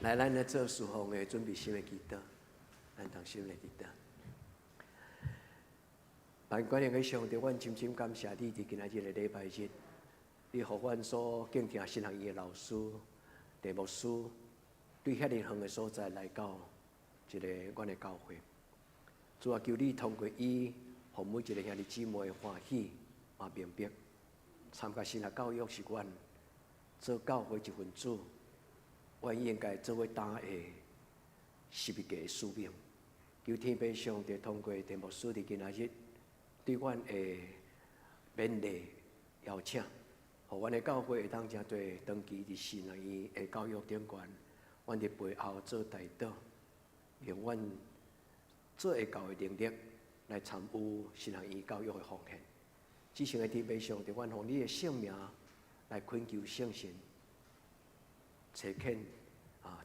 来，咱来做侍奉的准备心的祈祷，咱同心来祈祷。万管的上帝，阮深深感谢你伫今仔日的礼拜日，你予阮所敬听新学院的老师、地牧师，对遐尼远的所在来到一个阮的教会。主啊，求你通过伊，互每一个兄弟姊妹欢喜也明白，参加新学教育是阮做教会一份子。阮应该做为担下十一个使命，求天父上帝通过地牧师伫今仔日对阮的勉励邀请，互阮的教会会当正多长期伫新学院的教育顶悬，阮伫背后做代祷，用阮做会到的能力来参与新学院教育的奉献。只想的天父上帝，阮用你的圣名来恳求圣神。找肯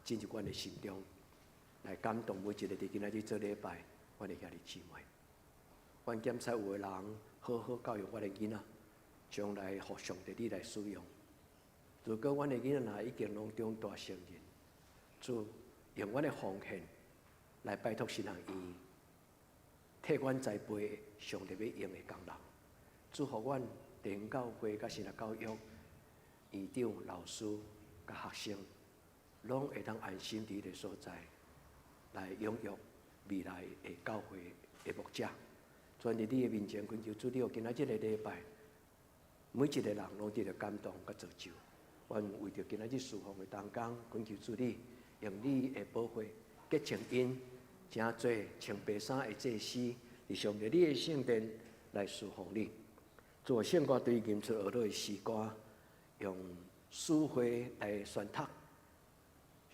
进入阮的心中，来感动每一个伫今仔日做礼拜，阮的兄弟姊妹。阮检察有的人好好教育阮的囡仔，将来互上帝你来使用。如果阮的囡仔已经拢长大成人，主用阮的奉献来拜托新学院，替阮栽培上帝要用的工人。祝福阮弟兄教会甲新学教育院长、老师。甲学生，拢会当安心伫个所在，来拥有未来的教会的牧者。全伫你的面前恳求主，你今仔日的礼拜，每一个人拢得到感动甲造就。阮为着今仔日侍奉的当工，恳求主你用你的保护结成因，真做穿白衫的祭司，伫上帝你的圣殿来侍奉你。做圣歌对吟出学落的诗歌，用书会来宣读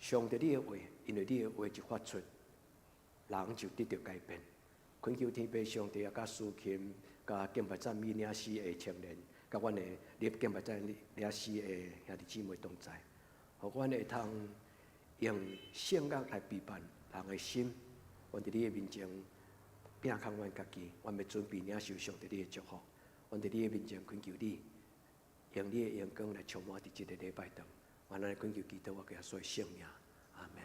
上帝你的话，因为你的话一发出，人就得到改变。恳求天父上帝啊，甲苏琴、甲敬拜赞美领诗的青年，甲阮的立敬拜赞美领诗的兄弟姊妹同在，互阮会通用圣乐来陪伴人的心。阮伫你的面前摒空阮家己，阮要准备领受上帝你的祝福。阮伫你的面前恳求你。用你的阳光来充满伫这个礼拜中，我来恳求祈祷，我给他说圣名，阿门。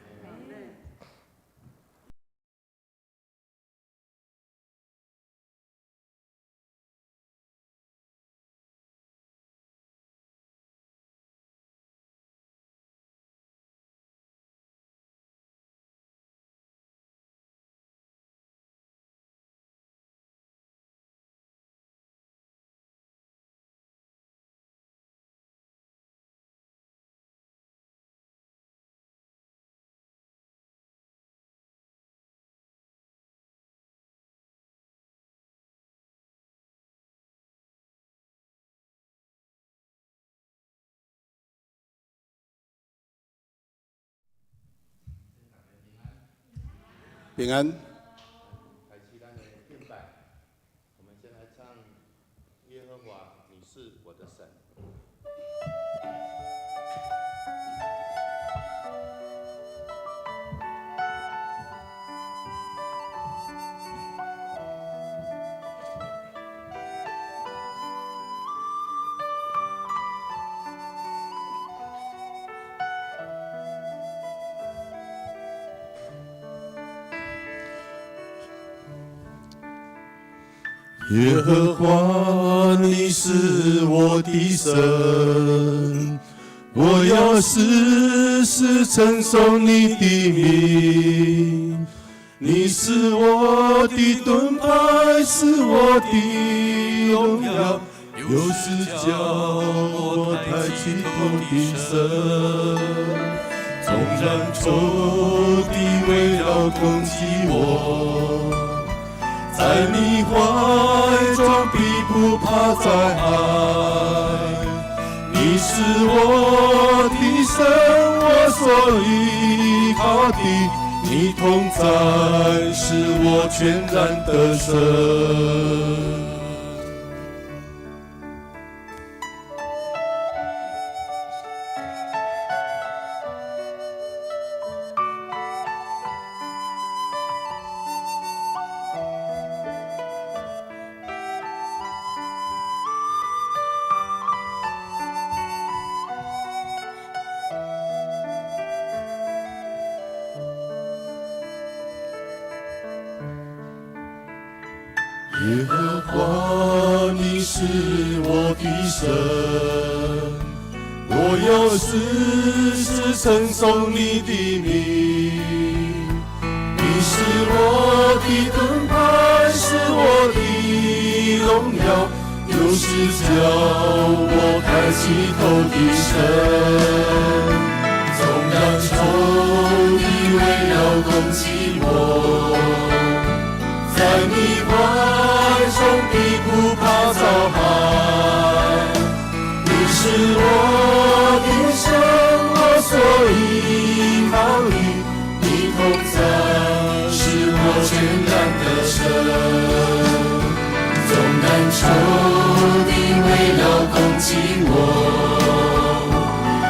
平安。开启咱的敬拜，我们先来唱《耶和华，你是我的神》。耶和华，你是我的神，我要时时称颂你的名。你是我的盾牌，是我的荣耀，又是叫我抬起头的神。纵然仇敌围绕攻击我，在你怀中必不怕灾害。你是我的神，我所依靠的，你同在是我全然的神。耶和华，你是我的神，我要时时称颂你的名。你是我的盾牌，是我的荣耀，又是叫我抬起头的神。纵然仇敌围绕攻击我，在你怀中必不怕遭害。你是我的神，我所依靠你，你同在是我全然的神。纵然仇敌围绕攻击我，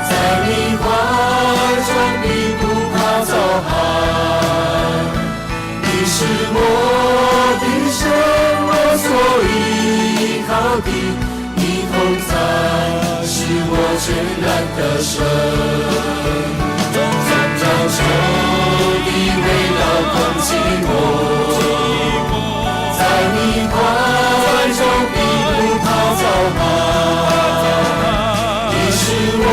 在你怀中必不怕遭害。你是我的神，我所依靠的，你同在是我全然的神。纵然仇敌围绕攻击我，在你怀中必不怕遭害。你是我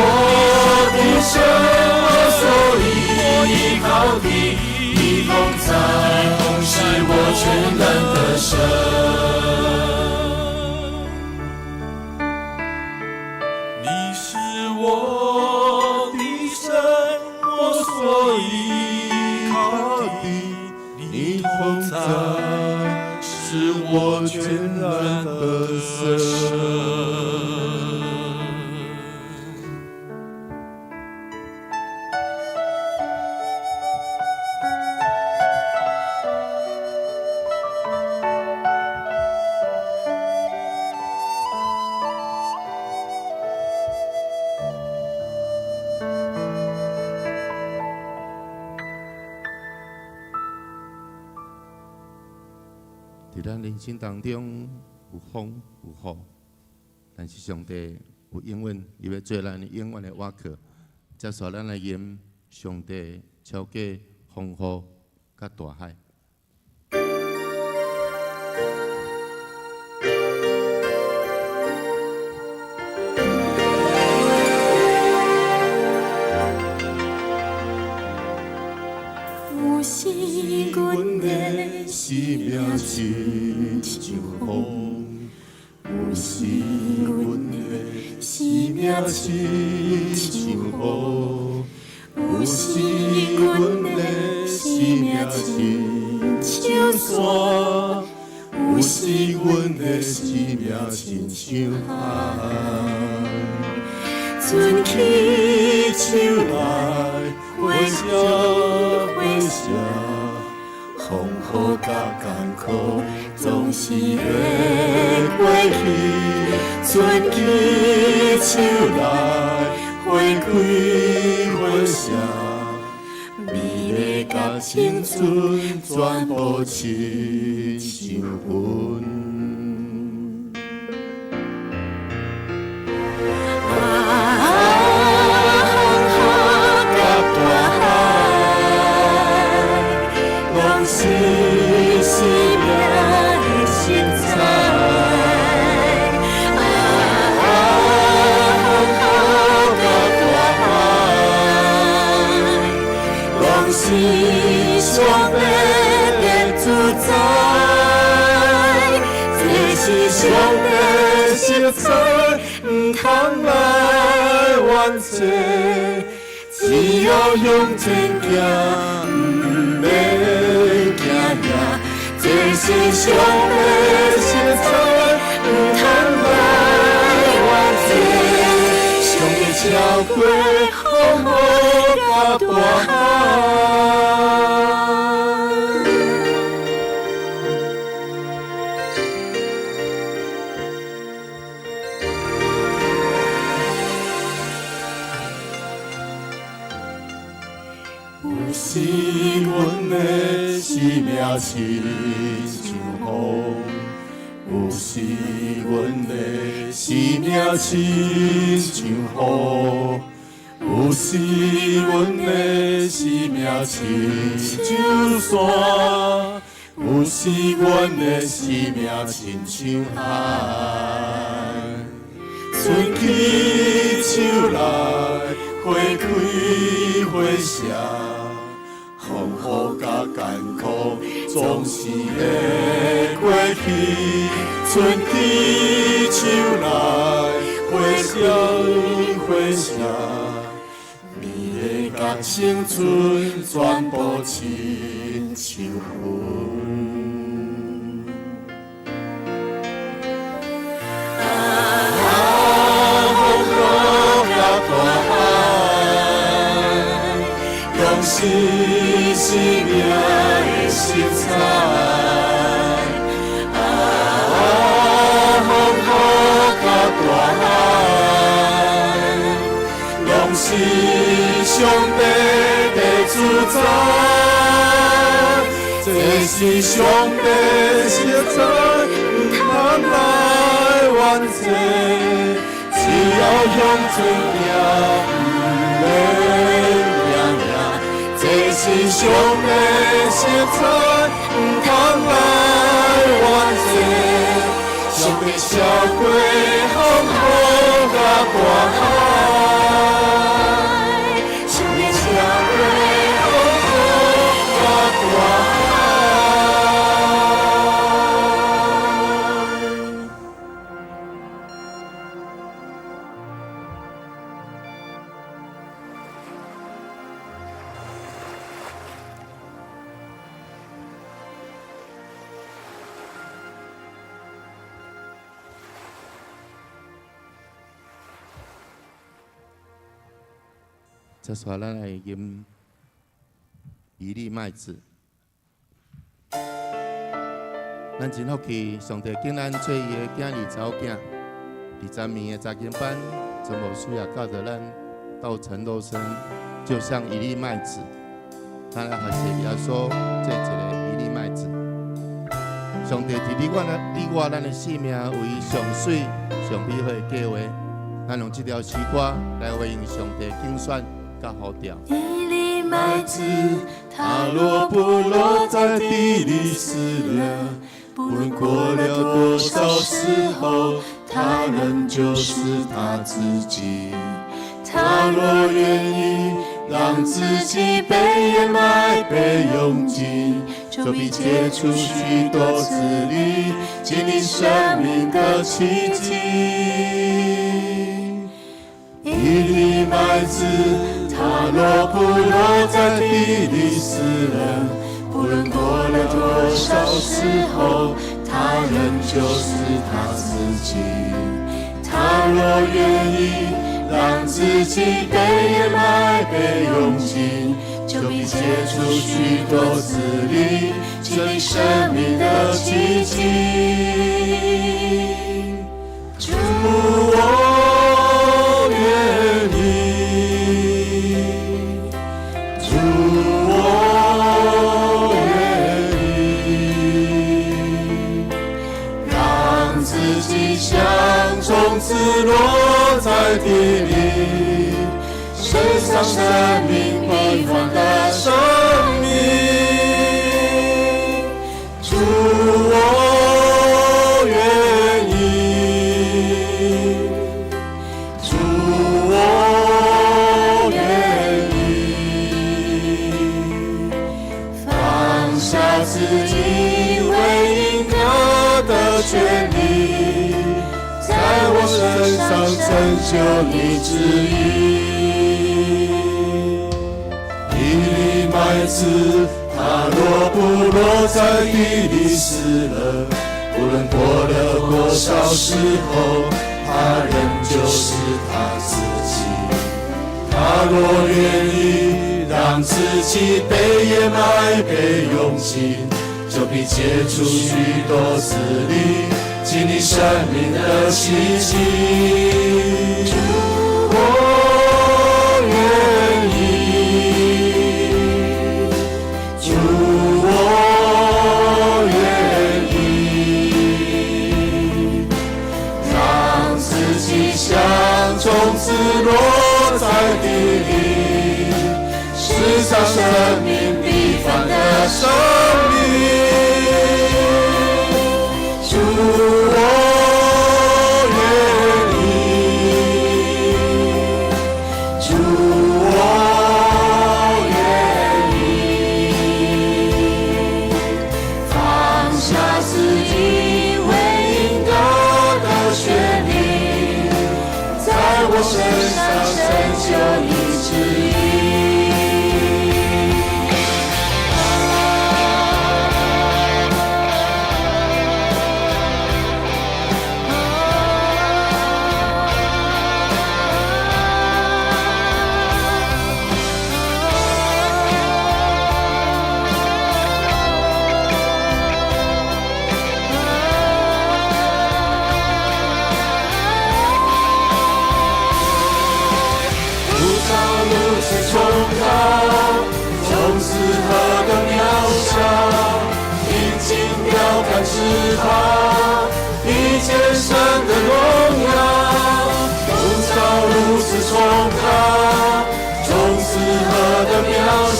的神，我所依靠的，你同在是我全然的神。你是我的神，我所依靠的，你同在是我全然的神。在咱人生当中有风有雨，但是上帝有永远，伊要做咱永远的瓦壳，接受咱的言，上帝超过风雨甲大海。有时阮的生命亲像风，有时阮的生命亲像雨，有时阮的生命亲像山，有时阮的生命亲像海。船起手来，火烧火烧，风雨甲艰苦总是会过去。船起手来，火开火烧，美丽甲青春全部亲像云。是生命的色彩，风雨甲大海，拢是上帝的主宰。这是上帝色彩，唔通来冤罪，只要向前行，唔免。这是上帝色彩，唔通来冤罪，上帝超过风雨甲大海。有时阮的生命亲像风，有时阮的生命亲像雨，有时阮的生命亲像山，有时阮的生命亲像海，春去秋来，花开花谢，风雨甲艰苦总是会过去。春去秋来，花谢花谢，美的甲青春全部亲像云。是生命的色彩，风雨甲大海，拢是上帝的主宰。这是上帝的色彩，不通来冤罪，只要向前行，不免。这是上帝的色彩，不通来冤罪。上帝超过风雨甲大海，上帝超过风雨甲大海。接下来，咱来吟以利麦子。咱真福气，上帝竟然做伊的囝儿查某囝，20名的查经班，全部需要教着咱道成肉身，就像以利麦子。咱来学习耶稣做一个以利麦子。上帝伫你我咱的性命为上水、上美好的计划，咱用这条诗歌来回应上帝竞选。一粒麦子，它落不落在地里死了，不论过了多少时候，它仍就是它自己。它若愿意让自己被掩埋、被用尽，就必结出许多子粒，经历生命的奇迹。一粒麦子。它落不落在地里死了，不论过了多少时候，它仍就是它自己。它若愿意让自己被掩埋、被用尽，就必结出许多子粒，经历生命的奇迹。主我愿意。我愿意让自己像种子落在地里，生长生命辉煌的生命。主，我愿意。主，我愿意。下自己为应得的权利，在我身上成就你旨意。一粒麦子，它落不落在地里死了，不论过了多少时候，它仍就是它自己。它若愿意让自己被掩埋、被用尽，就必结出许多子粒，经历生命的奇迹。我愿意，主，我愿意，让自己像种子落在地里。世上生命必凡的生命，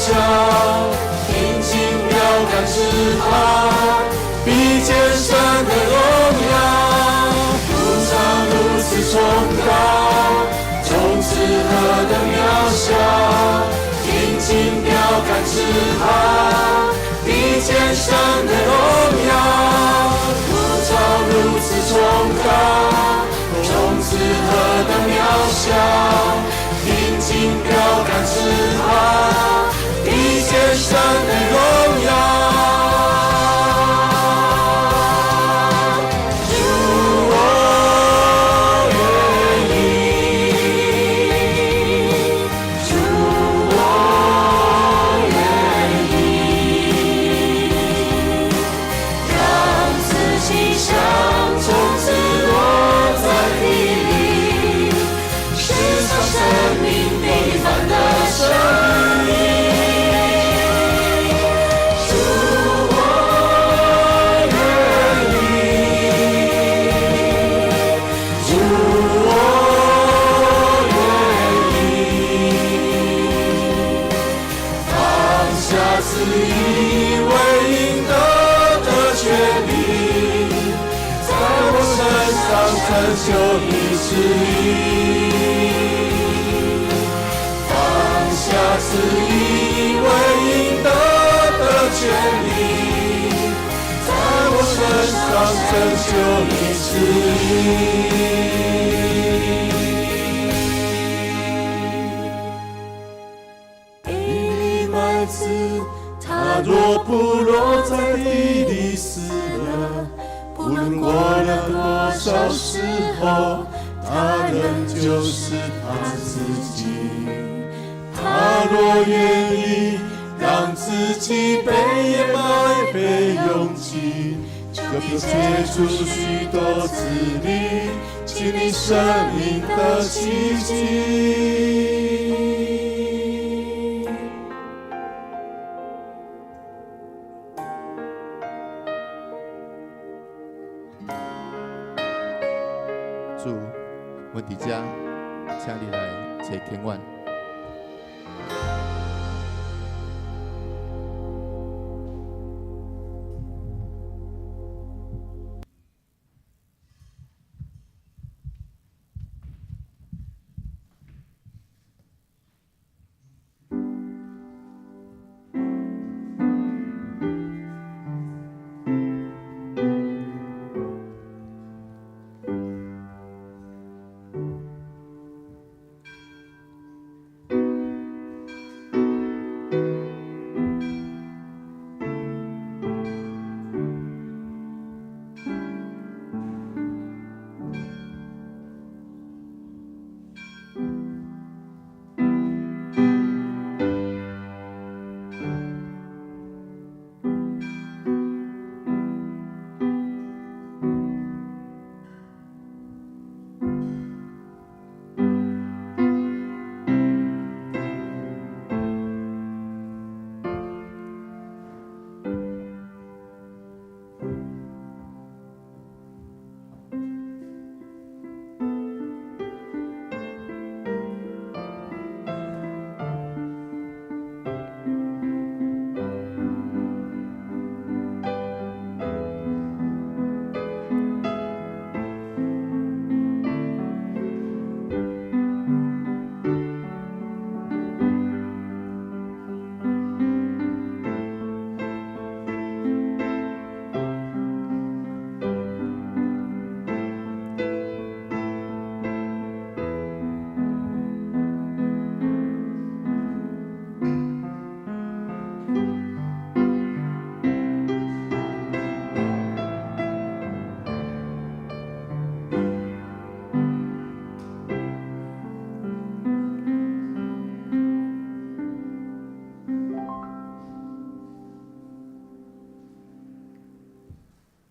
小，定睛了感知他，比见神的荣耀，不常如此崇高，从此何等渺小，定睛了感知他，比见神的荣耀，不常如此崇高，从此何等渺小。定睛了感知他，比见神的荣耀。主，我愿意，主，我愿意，让自己像种子落在地里，时常生命平凡的声音。主，我愿意，主，我愿意，放下自以为应得的权利，在我身上成就你旨意。放下自以为应得的权利，在我身上成就你旨意。一粒麦子，它若不落在地里死了，不论过了多少时候，它仍旧是它自己。他若愿意让自己被掩埋、被拥挤，就必结出许多子粒，经历生命的奇迹。主，我伫遮，请你来找天阮。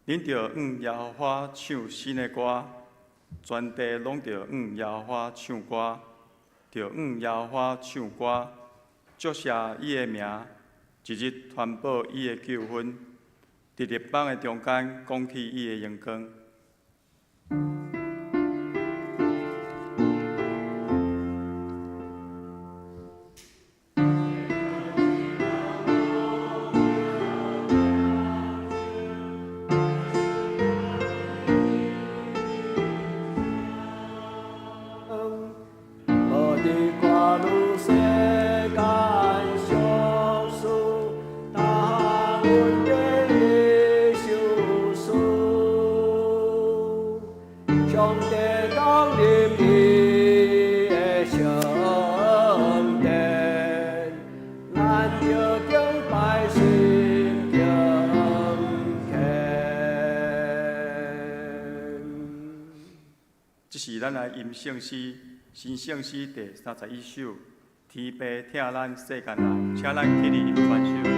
恁着耶和华唱新的歌，全地拢着耶和华唱歌，着耶和华唱歌，祝谢伊的名，一日传播伊的救恩，伫日邦的中间讲起伊的荣光。咱着敬拜心敬虔。这是咱的吟圣诗，新圣诗第31首。天父疼咱世间人，请咱起立吟全首。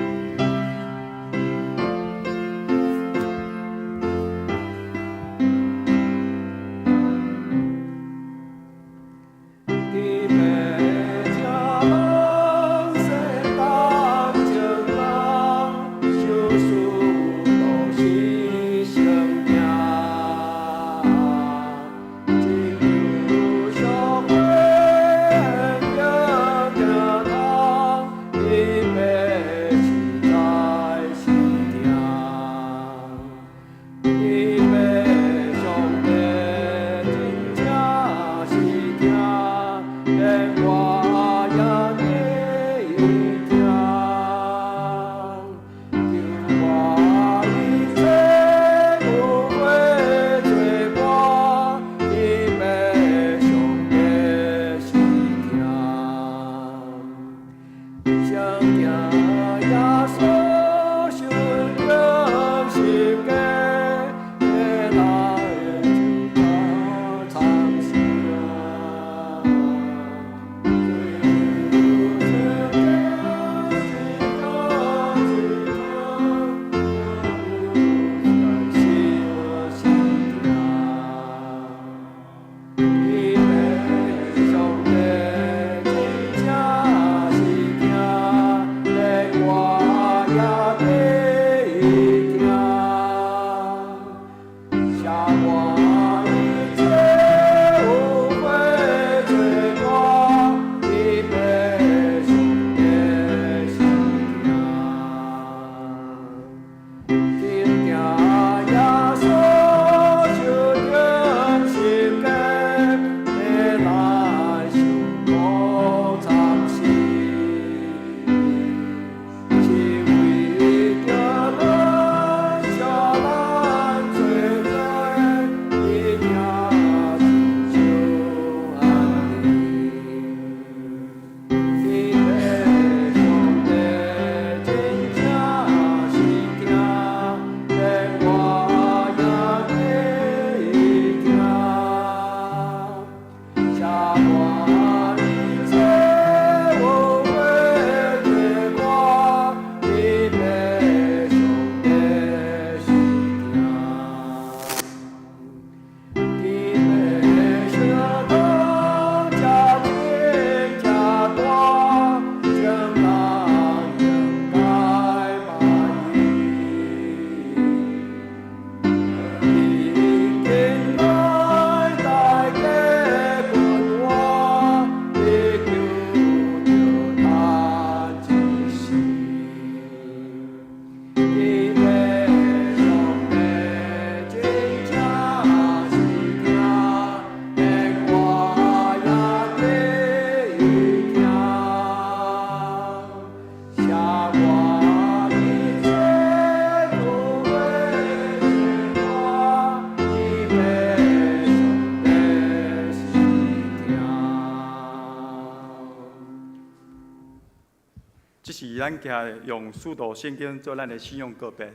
这是咱家用四道圣经做咱的信仰告白。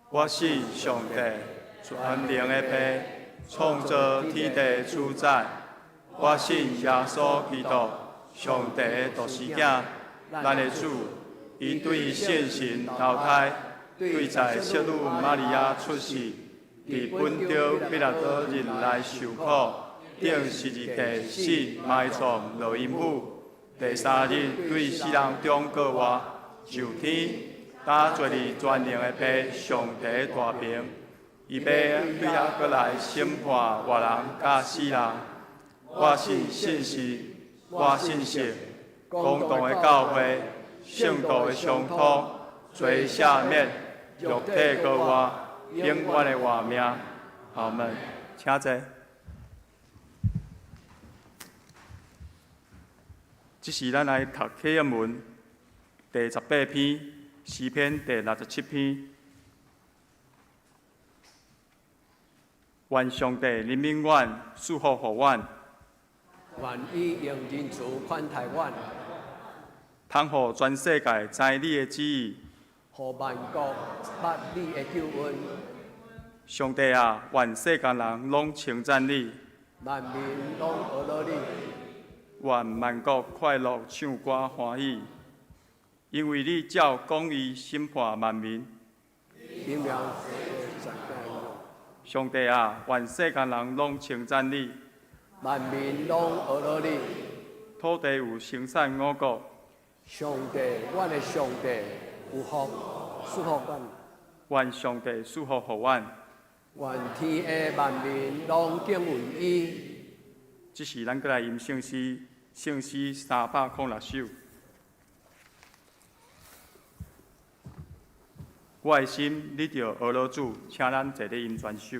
我信上帝，全能的父，创造天地主宰。我信耶稣基督，上帝的独生子，咱的主。伊对现神投胎，对在圣女玛利亚出世，伫本着彼拉多人来受苦，顶十字架死埋葬落阴府。第三日对死人中过活，上天，打做你全能的父，上帝大名。伊要对遐过来审判活人甲死人。我信信实，我信实，公道的教会，圣道的相通，罪赦免，肉体高活，永远的活命。阿门。请坐。这是咱来读启应文第18篇，诗篇第67篇。愿上帝怜悯阮，赐福予阮。愿伊用仁慈款待阮。通互全世界知你的旨意。互万国捌你的救恩。上帝啊，愿世间人拢称赞你，万民拢学了你，愿万国快乐唱歌欢喜，因为你照公义审判万民。明亮上帝用。上帝啊，愿世间人拢称赞你，万民拢学了你。土地有生产五谷，上帝，阮的上帝有福，赐福阮。愿上帝赐福予阮。愿天下万民拢敬畏伊。这是咱过来吟圣诗，圣诗306首。我的心，你着俄罗主，请咱坐咧吟全首。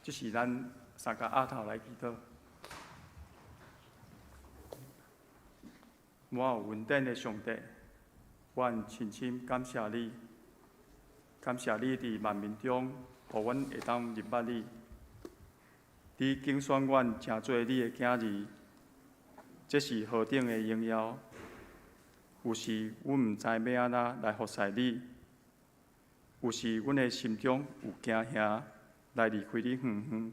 这是咱三个阿头来祈祷。满有恩典的上帝，阮深深感谢你，感谢你伫万民中，互阮会当认捌你。你拣选阮成做你的囝儿，这是何等的荣耀！有时阮毋知要安怎来服侍你，有时阮的心中有惊吓。来离开你远远，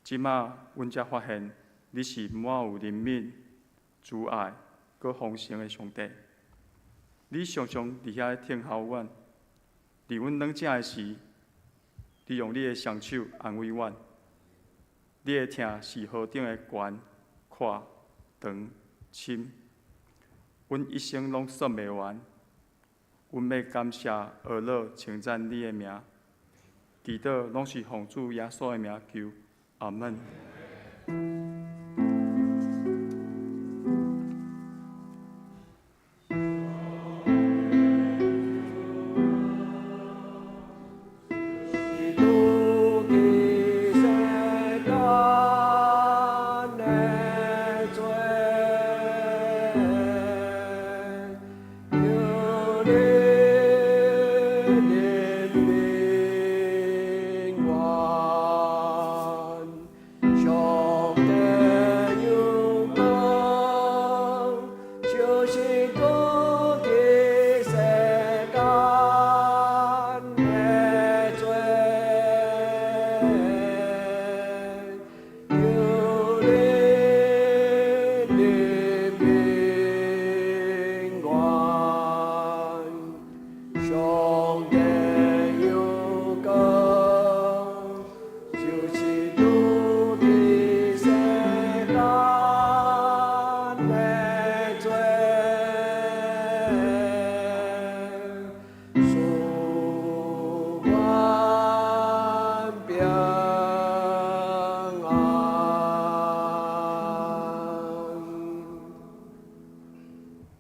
即马阮才发现，你是满有怜悯、慈爱、佮丰盛的上帝。你常常伫遐听候阮，伫阮软正的时，你用你的双手安慰阮。你的疼是何等的悬、阔、长、深，阮一生拢算袂完。阮要感谢俄勒称赞你的名。祈祷拢是奉主耶稣的名求，阿门。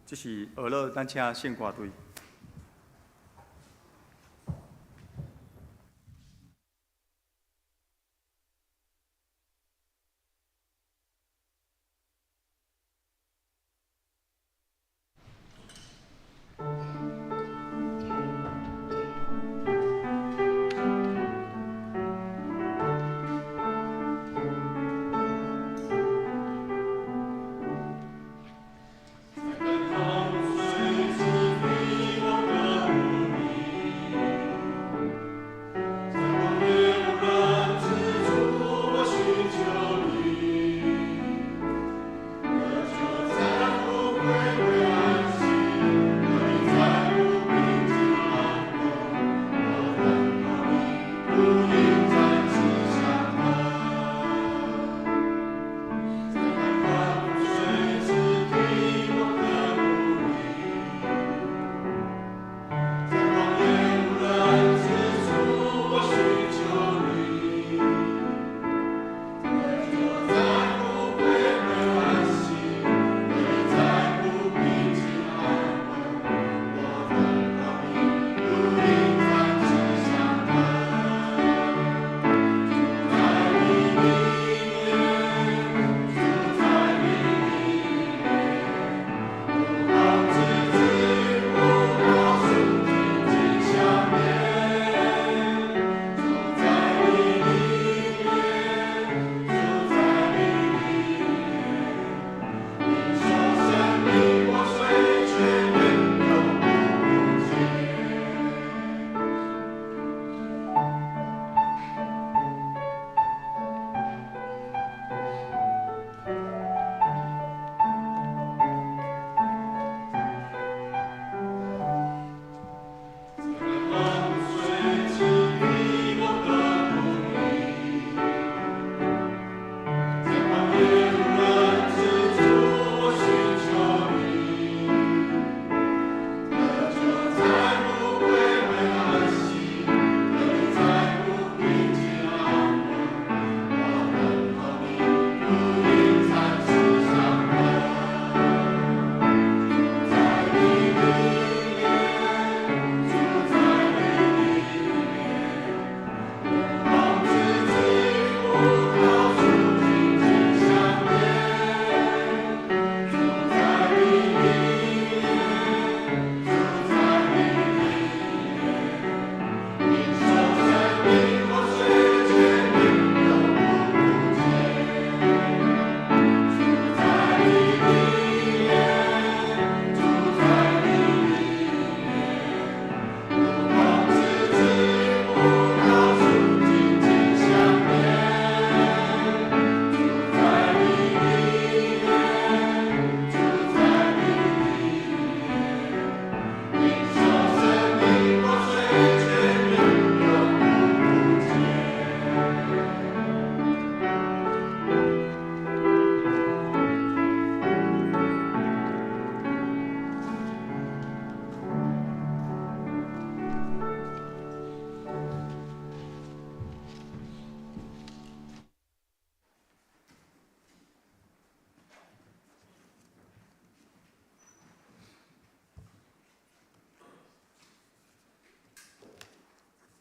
这是俄勒咱请献歌队。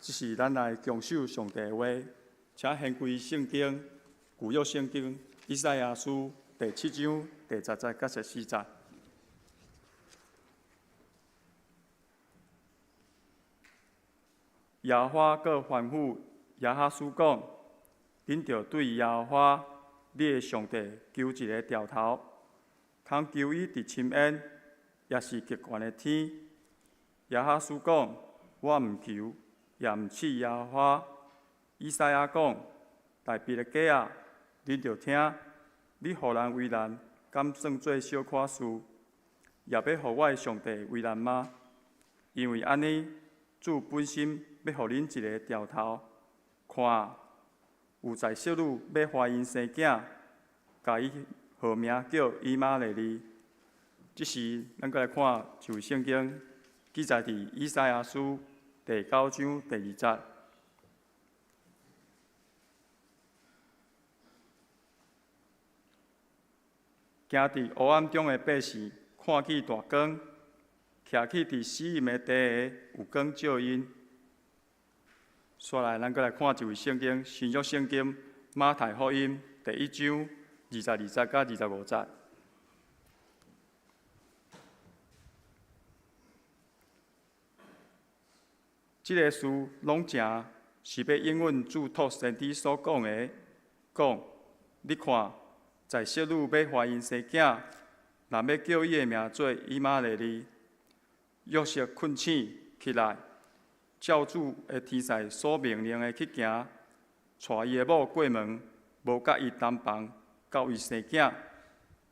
这是咱来强守上帝的话，请献归圣经旧约圣经以赛亚书第7章第10节到14节。耶和华阁吩咐亚哈斯讲：恁着对耶和华你的上帝求一个兆头，通求伊伫深渊，也是极悬的天。耶哈斯讲：我毋求，也毋试耶和华。以赛亚讲：大笔的家啊，恁着听，你互人为难，敢算做小可事？也要互我的上帝为难吗？因为安尼，主本身要互恁一个兆头，看，有在小女要怀孕生囝，甲伊号名叫以马内利。这时，咱再来看旧圣经记载伫以赛亚书第9章第2节。行伫黑暗中的百姓，看见大光；徛起伫死荫的地下，有光照因。续来，咱再来看一位圣经，新约圣经马太福音第1章22节到25节。这个事拢正是要应允主托先知所讲的，讲你看，在小女要怀孕生囝，若要叫伊的名做以马内利。约瑟困醒起来，照主的天使所命令的去行，带伊的某过门，无甲伊同房，到伊生囝，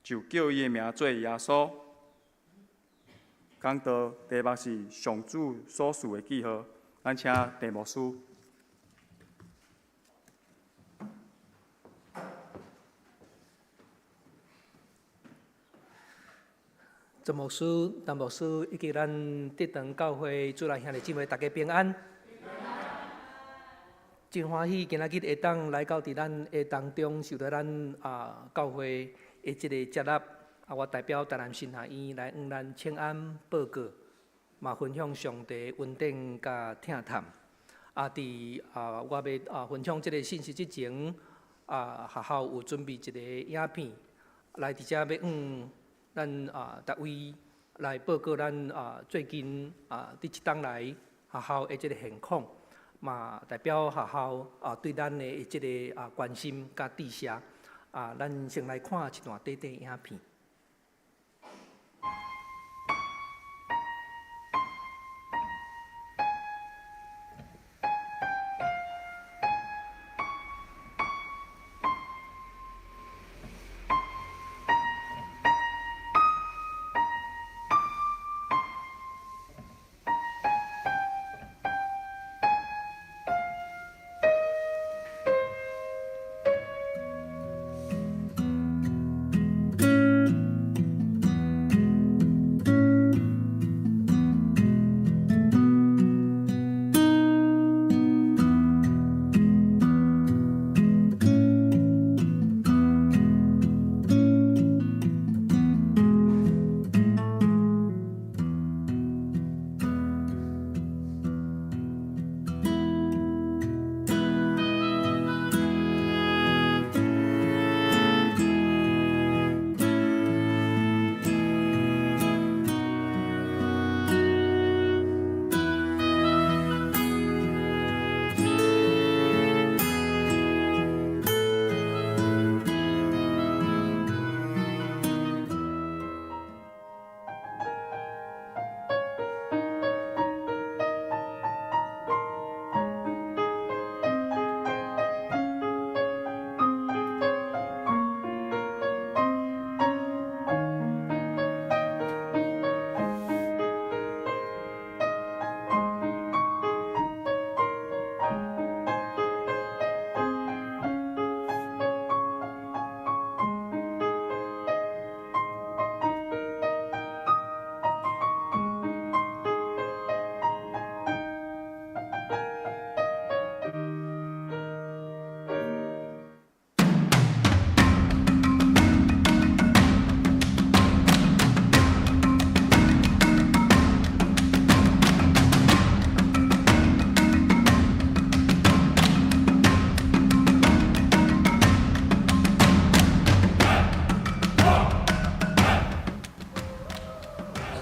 就叫伊的名做耶稣。讲到题目是上主所赐的记号，咱请题目师。陈牧师、陈牧师以及咱德堂教会主内兄弟姊妹，大家平安。真欢喜，今仔日会当来到伫咱的当中，受到咱教会的即个接纳。我代表台南新学院来向咱请安报告，嘛分享上帝恩典甲听探。伫我要分享即个信息之前，学校有准备一个影片，来伫遮要向咱大位来报告咱最近伫一档来学校的即个现况，嘛代表学校对咱的即个关心甲支持。咱先来看一段短短影片。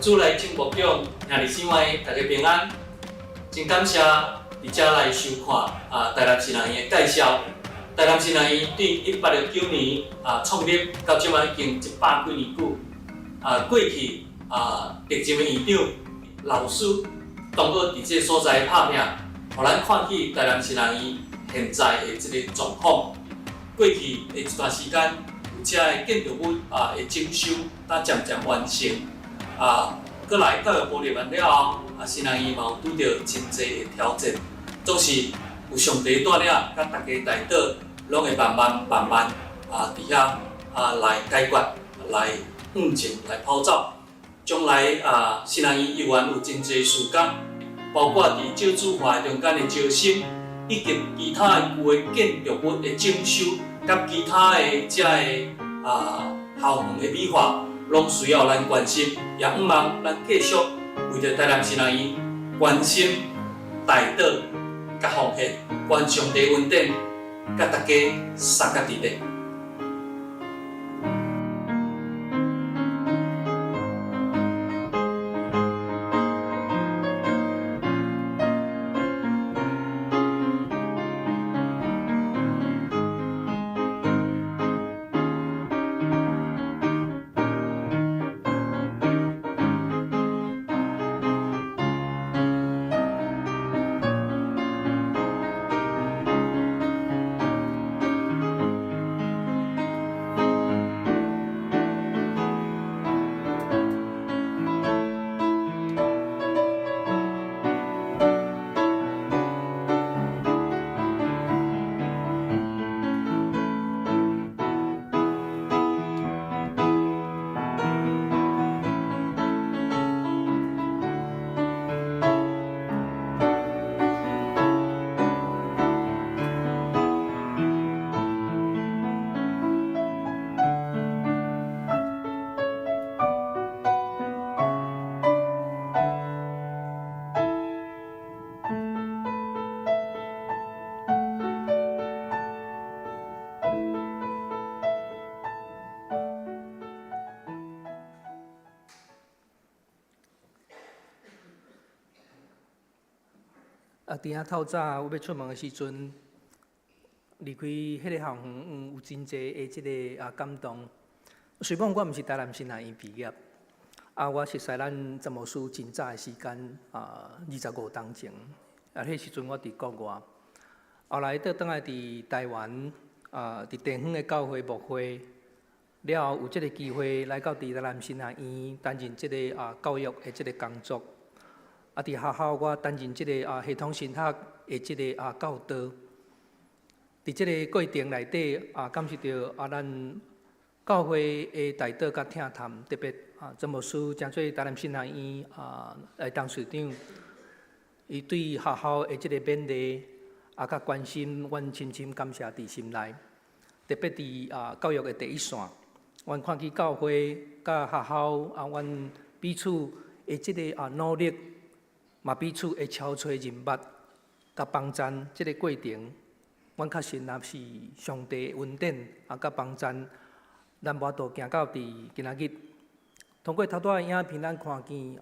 主来敬牧长，兄弟姊妹，大家平安。真感谢伫遮来收看台南新学院的介绍。台南新学院伫1869年创立到即摆已经100几年久。过去历任的院长、老师，当过伫即个所在拍拼，互咱看起台南新学院现在的即个状况。过去的一段时间，有遮的建筑物的整修，才渐渐完成。过来教育部入完了后，新学院嘛有拄着真侪的挑战，总是有上帝带领，甲大家带导，拢会慢慢伫遐来解决，来向前来跑走。将来新学院依然有真侪事工，包括伫少子化中间的招生，以及其他的旧的建筑物的整修，甲其他的遮的校园的美化。拢需要咱关心，也毋望咱继续为着台南新学院关心、带导、甲奉献，愿上帝恩典，甲大家三甲伫咧。伫遐透早我要出门的时阵，离开迄个校园，有真济的即个感动。虽讲我毋是台南新学院毕业，我熟悉咱詹姆斯真早的时间25年前，迄时阵我伫国外，后来倒转来伫台湾，伫地方的教会牧会，了后有即个机会来到伫台南新学院担任即个教育的即个工作。伫学校我担任即个系统神学的即个教导。伫即个过程内底感受到咱教会的大导甲听谈，特别詹姆斯诚做台南新学院的董事长，伊对学校的即个勉励甲关心，阮深深感谢伫心内。特别伫教育的第一线，阮看见教会甲学校阮彼此的即个努力。嘛，彼此会超找人脉，甲帮衬即个过程，阮较信纳是上帝恩典甲帮衬，咱无度行到伫今仔日。通过头拄仔影片，咱看见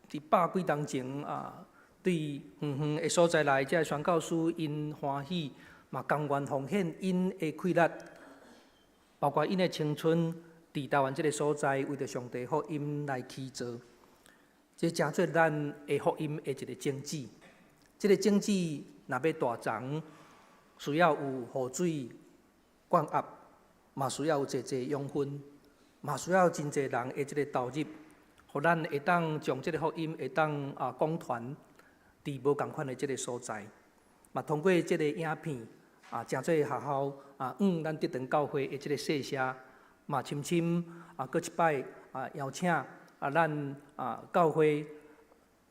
伫100几年前对远远的所在内，即宣教师因欢喜，嘛甘愿奉献因的气力，包括因的青春，伫台湾即个所在，为着上帝福音来去做。这诚做咱的福音的一个种子。这个种子若要大长，需要有雨水灌压，嘛需要有济济养分，嘛需要真济人的这个投入，互咱会当将这个福音会当广传伫无共款的这个所在。嘛通过这个影片诚做学校咱德堂教会的这个细写，嘛深深搁一摆邀请。咱教会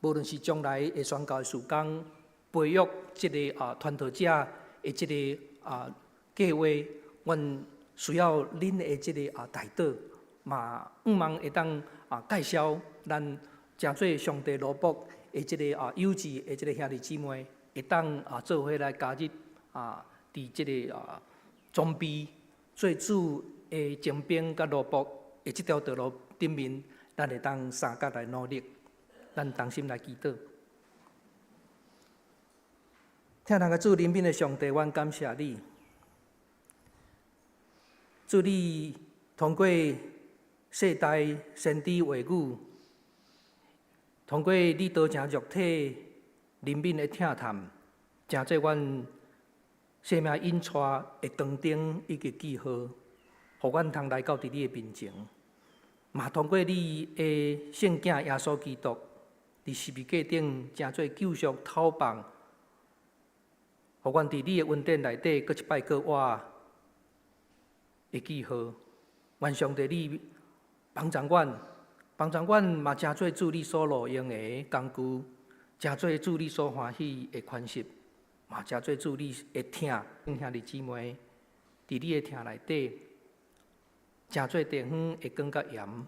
无论是将来的宣教的事工，培育即个传道者的即个计划，阮需要恁的即个大导，嘛毋茫会当介绍咱诚做上帝罗卜的即个优质的即个兄弟姊妹，会当做伙来加入伫即个装备做主的精兵甲罗卜的即条道路顶面。咱会当三角来努力，咱同心来祈祷。听咱个主怜悯的上帝，阮感谢你。主你通过世代先知话语，通过你道成肉体怜悯的听谈，诚做阮生命引带的长灯以及记号，互阮通来到伫你的面前。嘛，通过你的圣子耶稣基督，伫十字架顶诚做救赎讨放，互阮伫你的恩典内底，搁一摆搁活的记号。愿上帝你帮助阮嘛，诚做主你所录用的工具，诚做主你所欢喜的款式，嘛，诚做主你的听兄弟姊妹，伫你的听内底。诚做地方会更较严，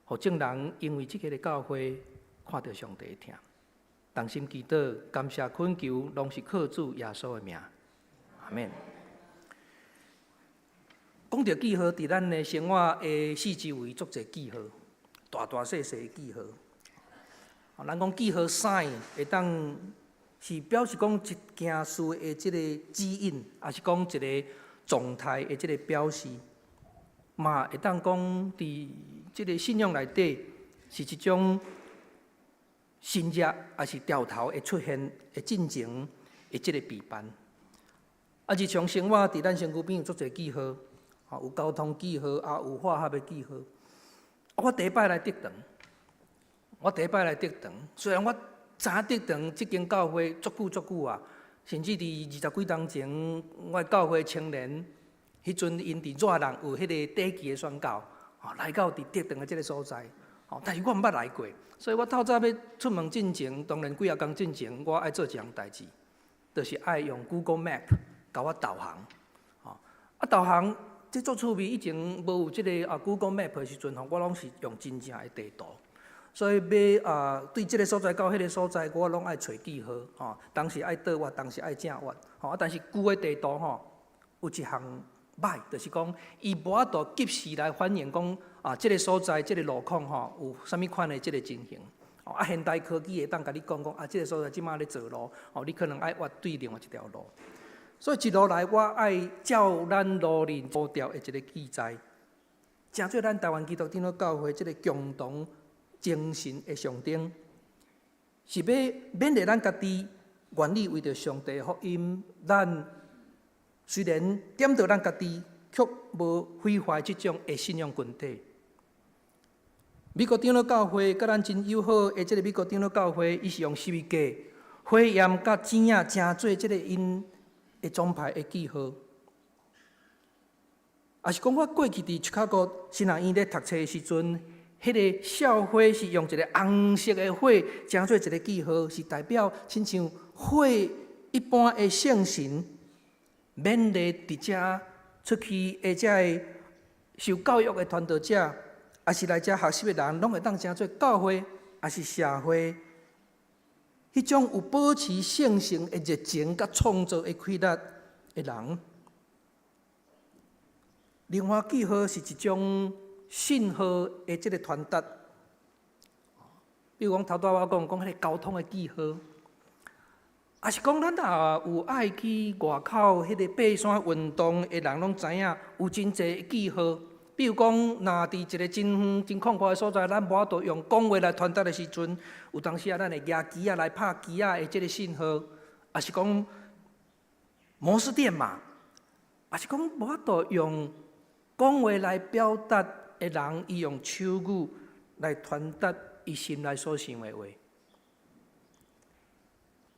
互众人因为即个的教会看到上帝的听，同心祈祷，感谢恳求，拢是靠主耶稣的名，阿免。讲到记号，伫咱的生活的四周围足侪记号，大大细细的记号。咱讲记号 sign 会当是表示讲一件事的即个指引，也是讲一个状态的即个表示。嘛会当讲，伫即个信仰内底是一种新热，也是掉头会出现的进程的即个备办。日常生活伫咱身躯边有足侪记号，有交通记号，有化学的记号。我第一摆来德堂，虽然我知影德堂即间教会足久啊，甚至伫20几年前，我教会青年。迄阵因伫热人有迄个短期的宣教，来到伫德堂的即个所在，但是我毋捌来过，所以我透早要出门进前，当然几啊工进前，我爱做一项代志，就是爱用 Google Map 甲我导航。导航即足趣味，以前无有即个Google Map 的时阵，我拢是用真正的地图，所以要对即个所在到迄个所在，我拢爱找记号，当时爱倒弯，当时爱正弯，但是旧的地图有一项。歹，就是讲，伊无法度及时来反映讲即个所在、即个路况有啥物款的即个情形。现代科技会当甲你讲，即个所在即马咧做路，你可能爱挖对另外一条路。所以一路来，我爱照咱路人步调的一个记载，真做咱台湾基督长老教会即个共同精神的象征，是要勉励咱家己愿意为着上帝的福音，咱虽然点到咱家己，却无毁坏即种的信仰群体。美国长老教会甲咱真友好的即个美国长老教会，伊是用十字架、火焰甲剪影正做即个因的宗派的记号。也是讲我过去伫芝加哥新学院咧读册的时阵，迄个校徽是用一个红色的火正做一个记号，是代表亲像火一般的圣神，勉励伫遮出去的遮个受教育的传道者。也是来遮学习的人，拢会当成做教会，也是社会，迄种有保持圣性的热情甲创造的气力的人。另外记号是一种信号的即个传达，比如讲头拄我讲迄个交通的记号，也是讲咱若有爱去外口迄个爬山运动的人，拢知影有真侪记号。比如讲，若伫一个真远、真旷阔的所在，咱无法度用讲话来传达的时阵，有当时咱会举机来拍机的即个信号，也是讲摩斯电码，也是讲无法度用讲话来表达的人，伊用手语来传达伊心内所想的话。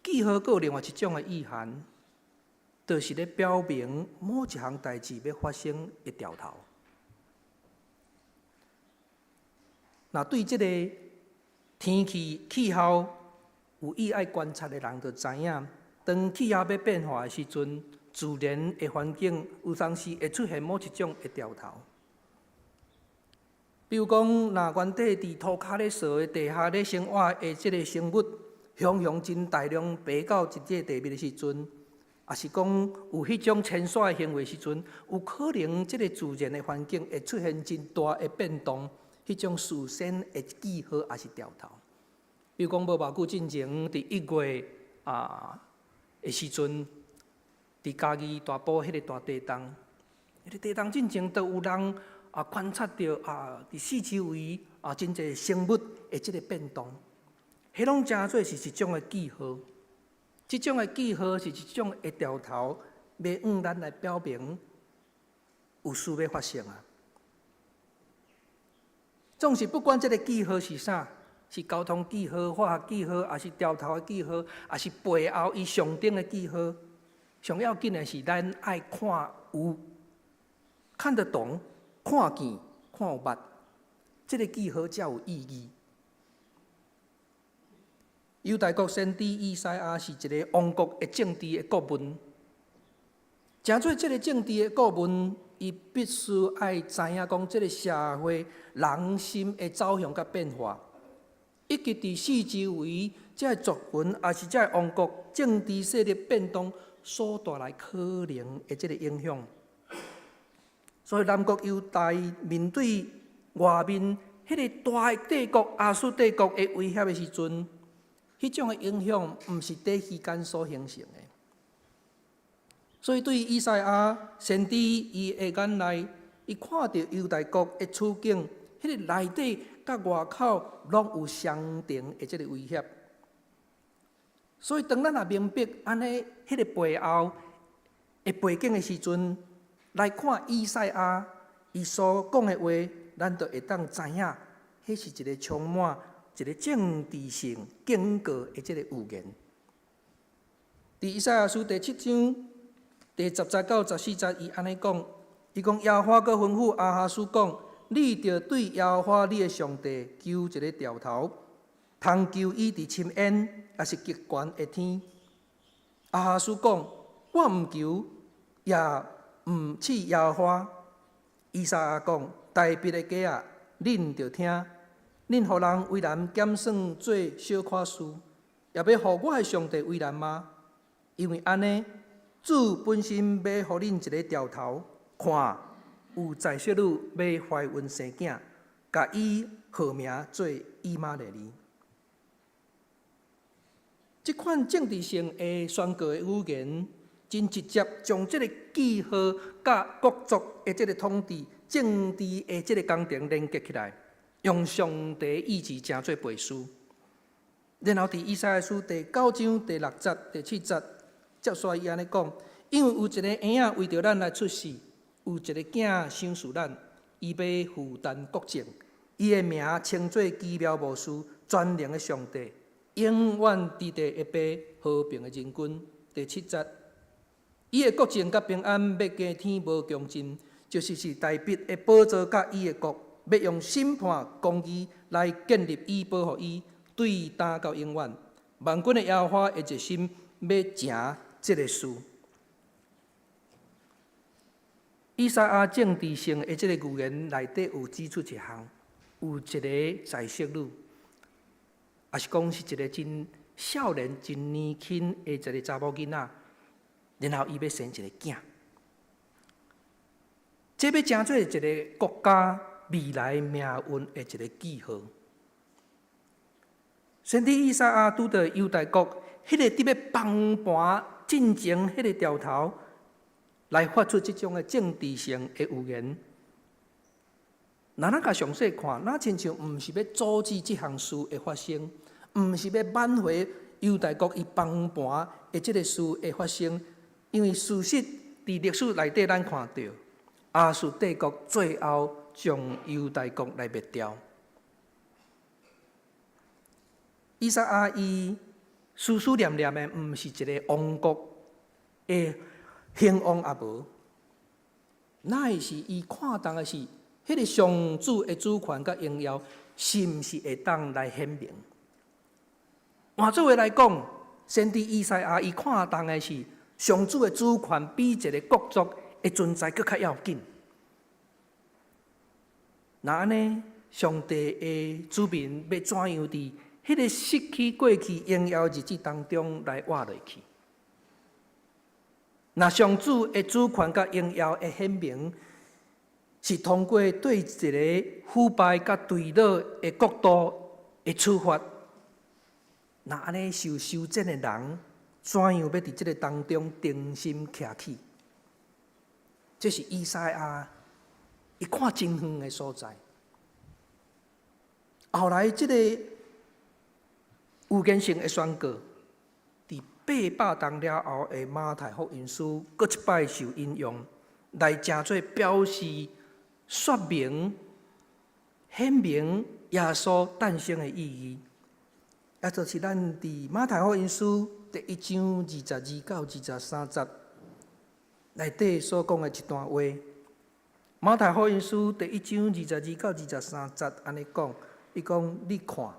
记号还有另外一种的意涵，就是咧表明某一项代志要发生的兆头。那对即个天气气候有意爱观察的人，就知影，当气候要变化的时阵，自然的环境有当时会出现某一种的兆头。比如讲，若原底伫涂骹咧烧的地下咧生活的即个生物，熊熊真大量爬到一个地面的时阵，也是讲有迄种迁徙的行为时阵，有可能即个自然的环境会出现真大的变动。迄种事先的记号也是兆头，比如讲，无偌久之前，伫1月的时阵，伫嘉义大埔迄个大地震，迄个地震之前，都有人观察到伫四周围真侪生物的即个变动，迄拢真做是一种的记号。即种的记号是一种的兆头，要用咱来表明有事要发生啊。总是不管这个记号是啥，是交通记号、化学记号，还是掉头的记号，还是背后伊上顶的记号，上要紧的是咱爱看有、看得懂、看见、看有捌，这个记号才有意义。犹大国先知以赛亚是一个王国的政治的顾问，诚做这个政治的顾问。伊必须爱知影讲，即个社会人心的走向甲变化，以及伫四周围即个族群，也是即个王国政治势力变动所带来可能的即个影响。所以南国犹大面对外面迄个大的帝国亚述帝国的威胁的时阵，迄种的影响毋是短时间所形成的。所以，对以赛亚先知伊的眼内，伊看到犹大国的处境，迄个内底甲外口拢有相同的即个威胁。所以，当咱也明白安尼迄个背后的背景的时阵，来看以赛亚伊所讲的话，咱就会当知影，迄是一个充满一个政治性警告的即个预言。伫以赛亚书第7章。第10节到14节，伊安尼讲，伊讲耶和华阁吩咐亚哈斯讲，你着对耶和华你的上帝求一个兆头，通求伊伫深渊，也是极悬的天。亚哈斯讲，我毋求，也毋试耶和华。以赛亚讲，大别的家啊，恁着听，恁互人为难减算做小看事，也要互我的上帝为难吗？因为安尼。主本身要互恁一个兆头，看有在小女要怀孕生囝，甲伊号名做以马内利。这款政治性的宣告的语言，真直接将这个记号甲国族的这个统治、政治的这个工程连接起来，用上帝意志成做背书。然后伫以赛亚书第9章第6节、第7节，接续伊安尼讲：因为有一个婴仔为着咱来出世，有一个囝生属咱，伊要负担国政，伊的名称作奇妙无私、全能的上帝，永远伫地一爸，和平的人君。第7节，伊的国政甲平安要加天无穷尽，就是大笔的宝座甲伊的国，要用审判公义来建立伊，保护伊。对担到永远，万军的耶和华的一心要成这个事。以赛亚政治性的这个语言内底有指出一项，有一个在色女，也是讲是一个真少年、真年轻的一个查某囡仔，然后伊要生一个囝，这要成做一个国家未来命运的一个记号。先知以赛亚拄着犹大国迄个伫要崩盘进前迄个调头，来发出即种的政治性的预言。若咱甲详细看，那亲像毋是要阻止即项事的发生，毋是要挽回犹大国伊崩盘的即个事的发生，因为事实伫历史内底咱看到，亚述帝国最后将犹大国来灭掉。以赛亚伊思思念念的，毋是一个王国的兴旺也无，乃是伊看重的是迄个上主的主权甲荣耀，是毋是会当来显明？换做话来讲，先知以赛亚伊看重的是上主的主权比一个国族的存在更较要紧。那安尼，上帝的子民要怎样伫迄个失去过去荣耀日子当中来活落去？那上主的主权甲荣耀的显明，是通过对一个腐败甲对落的国度的处罚。那安尼受修正的人，怎样要伫这个当中定心徛起？这是以赛亚一看真远的所在。后来这个有言性的宣告，伫800当了后的马太福音书，搁一摆受引用，来成做表示、说明、显明耶稣诞生的意义。也就是咱伫马太福音书第1章22到23节内底所讲的一段话。马太福音书第1章22到23节安尼讲，伊讲你看。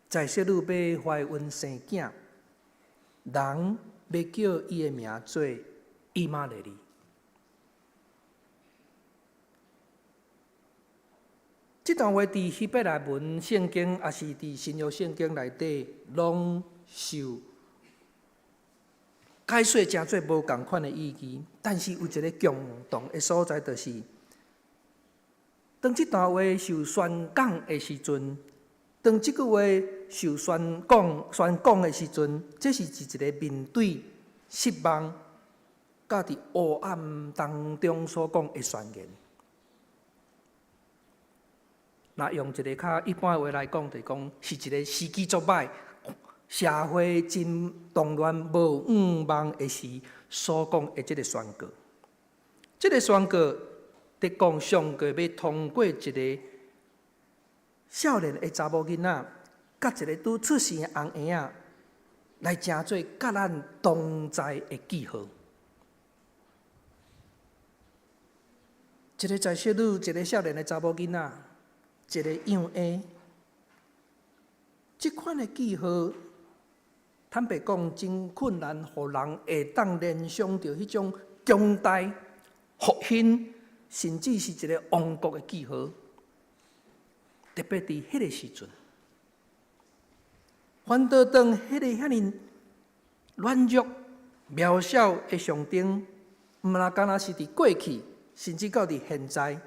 在色女要怀孕生囝，人要叫伊的名做以马内利。这段话伫希伯来文圣经，也是伫新约圣经内底，拢受解说诚做无共款的意义。但是有一个共同的所在，就是当这段话受宣讲的时阵。当即句话受宣讲的时阵，这是一个面对失望，甲伫黑暗当中所讲的宣言。那用一个较一般话来讲，就是讲是一个时机作歹、社会真动乱、无望的时所讲的这个宣告。这个宣告伫讲上帝要通过一个少年的查某囡仔，甲一个拄出生的红婴仔，来成做甲咱同在的记号。一个在色女，一个少年的查某囡仔，一个养婴，这款的记号，坦白讲，真困难，互人会当联想到迄种强大、复兴，甚至是一个王国的记号。特别伫迄个时阵，反倒当迄个遐尼软弱、渺小的上顶，毋若干那是伫过去，甚至到伫现在，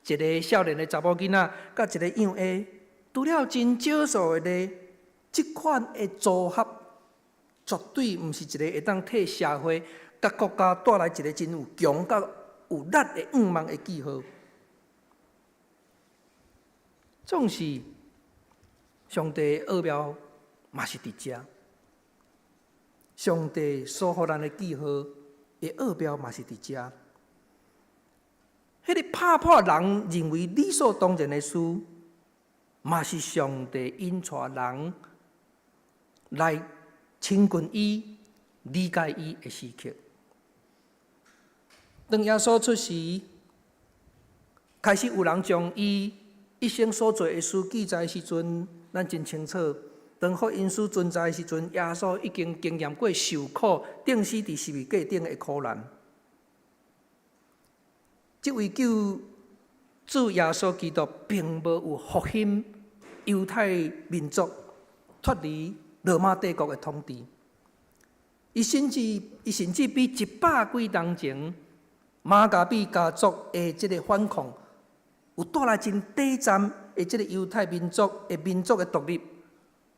一个少年的查某囡仔，甲一个养婴，除了真少数的即款的组合绝对毋是一个会当替社会甲国家带来一个真有强甲有力的愿望的记号。总是上帝的奥妙嘛是伫遮，上帝所予咱的记号的奥妙嘛是伫遮。迄个拍破人认为理所当然的事，嘛是上帝引带人来亲近伊、理解伊的时刻。当耶稣出世，开始有人将伊一生所做的事记载的时阵，咱真清楚。当福音书存在的时阵，耶稣已经经验过受苦、钉死伫十字架顶的苦难。这位救主耶稣基督，并无有复兴犹太民族脱离罗马帝国的统治。伊甚至比100几年前马加比家族的这个反抗，有带来真短暂的这个犹太民族的独立，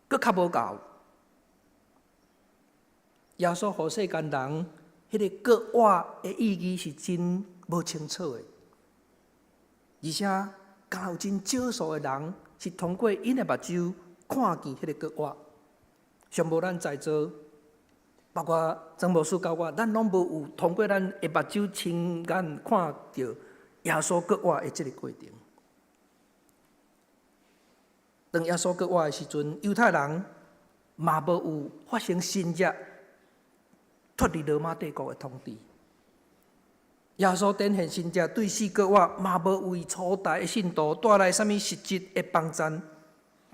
搁较无够。耶稣予世间人，迄个国话的意义是真无清楚的，而且敢有真少数的人是通过因的目睭看见迄个国话，上无咱在座，包括曾牧师教我，咱拢无有通过咱的目睭亲眼看到耶稣国话的这个过程。当耶稣国话的时阵，犹太人嘛无有发生新约脱离罗马帝国的统治。耶稣展现新约对四国话嘛无为初代的信徒带来什么实质的帮助。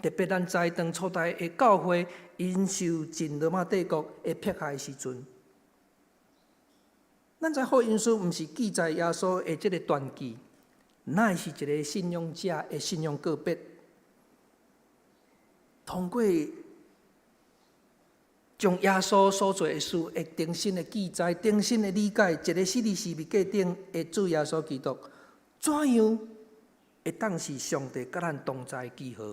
特别咱知当初代的教会因受尽罗马帝国的迫害的时阵，咱知福音书毋是记载耶稣的这个传记，乃是一个信仰者的信仰告别。通过将耶稣所做的事，会重新的记载、重新的理解，一个死伫十字架顶的主耶稣基督，怎样会当是上帝甲咱同在的记号？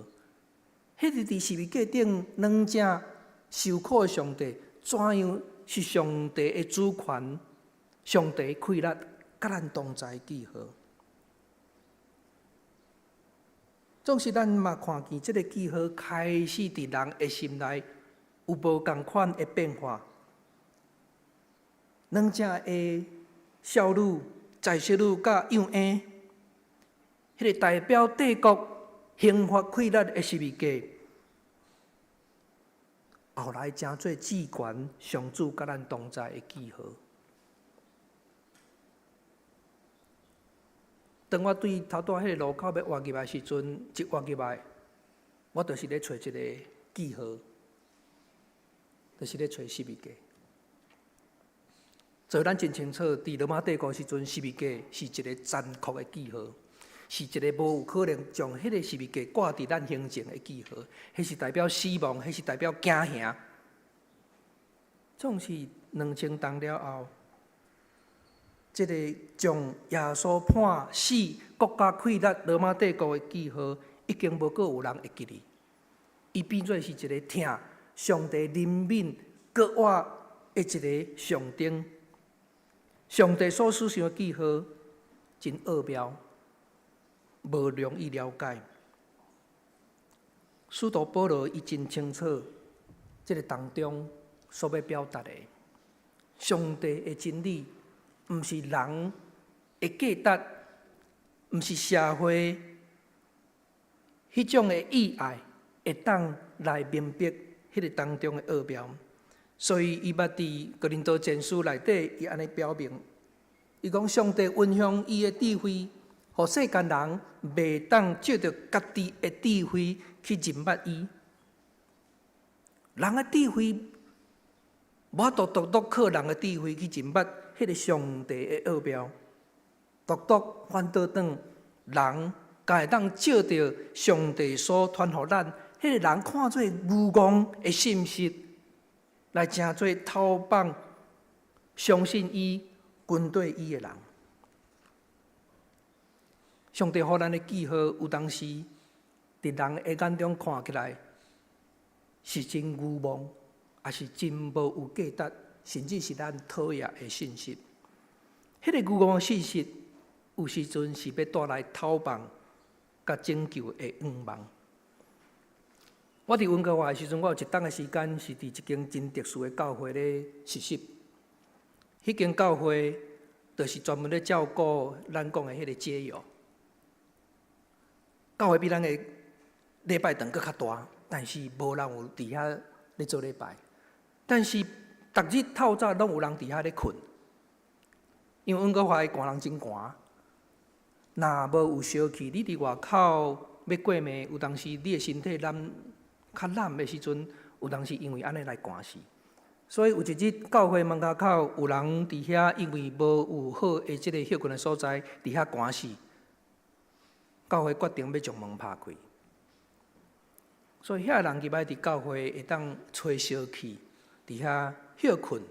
迄个伫十字架顶软正受苦的上帝，怎样是上帝的主权、上帝的气力甲咱同在的记号？总是咱嘛看见这个记号开始伫人的心内有无共款的变化。软正的少女、在色女甲幼婴，迄个代表帝国刑罚气力的十字架，后来成做至悬上主甲咱同在的记号。当我对头拄迄个路口要滑入来时阵，一滑入来，我就是咧找一个记号，就是咧找十字架。所以咱真清楚，伫罗马帝国时阵，十字架是一个残酷的记号，是一个无有可能将迄个十字架挂伫咱胸前的记号。迄是代表死亡，迄是代表惊吓。总是2000年了后。这个将耶稣判死、国家溃裂、罗马帝国的记号，已经无阁有人会记哩。伊变做是一个听上帝怜悯国话的一个象征。上帝所使用的记号真奥妙，无容易了解。使徒保罗伊真清楚，这个当中所要表达的上帝的真理。毋是人的价值，毋是社会迄种的意爱，会当来明白迄个当中的奥妙。所以，伊捌伫哥林多前书内底，伊安尼表明，伊讲上帝运用伊的智慧，互世间人袂当借着家己的智慧去认捌伊。人的智慧，无法度独独靠人的智慧去认捌。迄个上帝的奥妙，独独反倒转人，才会当照着上帝所传予咱，迄个人看做愚妄的信息，来成做偷放、相信伊、跟对伊的人。上帝予咱的记号，有当时伫人的眼中看起来，是真愚妄，还是真无有价值，甚至是咱讨厌的信息。迄个愚妄的信息，有时阵是要带来逃亡、甲拯救的愿望。我伫温哥华的时阵，我有一档的时间是伫一间真特殊的教会咧实习。迄间教会就是专门咧照顾咱讲的迄个解药。教会比咱的礼拜堂搁较大，但是无人有伫遐咧做礼拜。但是逐日透早拢有人伫遐咧困，因为温哥华的寒人真寒。若无有烧气，你伫外口要过暝，有当时你的身体较冷的时阵，有当时因为安尼来寒死。所以有一日教会门口有人伫遐，因为无有好的即个休困的所在，伫遐寒死。教会决定要将门拍开，所以遐人入来伫教会会当吹烧气，伫遐休困。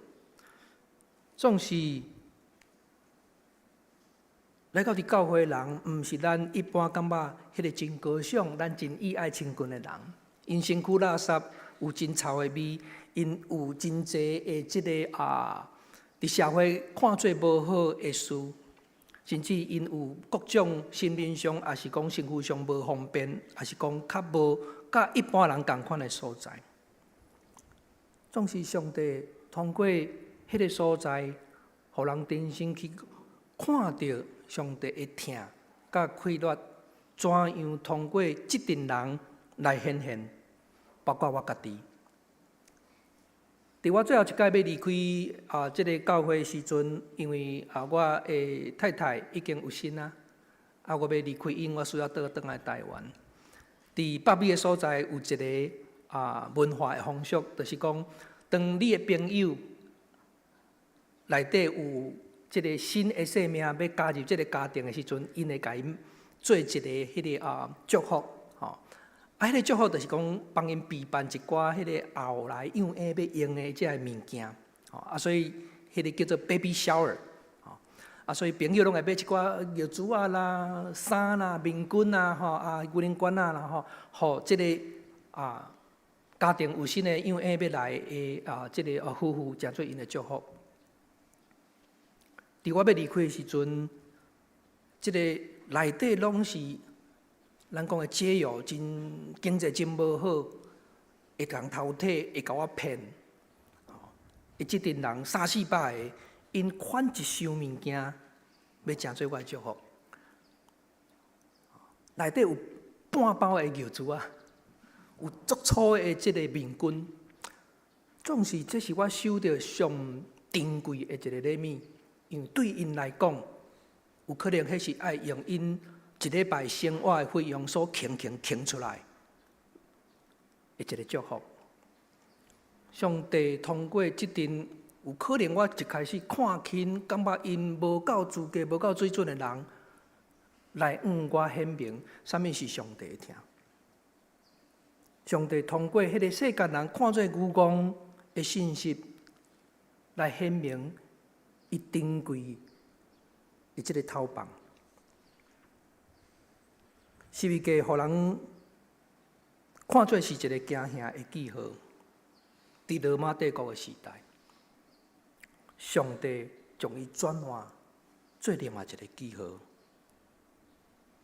总是来到伫教会的人，毋是咱一般感觉迄个真高尚、咱真意爱亲近的人。因身躯垃圾，有真臭的味，因有真济的即个伫社会看做无好的事。甚至因有各种心灵上，也是讲身躯上无方便，也是讲较无甲一般人同款的所在。总是上帝通过迄个所在，互人真心去看到上帝的疼甲快乐，怎样通过即群人来显现，包括我家己。伫我最后一届要离开即个教会的时阵，因为我的太太已经有身啊，我要离开因，我需要倒来台湾。伫北美的所在有一个文化的风俗，就是讲，当你的朋友内底有即个新的生命要加入即个家庭的时阵，因会甲因做一个迄个祝福。迄个祝福就是讲，帮因备办一寡迄个后来样要用的即个物件，所以迄个叫做 baby shower，所以朋友拢会买一寡药珠啊啦、衫啦、面巾啊、牛奶罐啊啦，互即个家庭有新的样要来的即个夫妇，诚做因的祝福。伫我要离开的时阵，即个内底拢是。咱讲的解药真经济真无好，会甲人偷摕，会甲我骗。即群人300-400个，因款一箱物件，要诚做我的祝福。内底有半包的药珠啊，有足粗的即个面巾，总是这是我收到上珍贵的一个礼物，因为对因来讲，有可能迄是爱用因。一礼拜生活的费用所倾出来的一个祝福。上帝通过即阵有可能我一开始看轻，感觉因无够资格、无够水准的人，来我显明啥物是上帝的听。上帝通过迄个世间人看做愚妄的信息，来显明伊珍贵的即个头棒。是为加互人看做是一个惊吓的记号。伫罗马帝国的时代，上帝将伊转换做另外一个记号，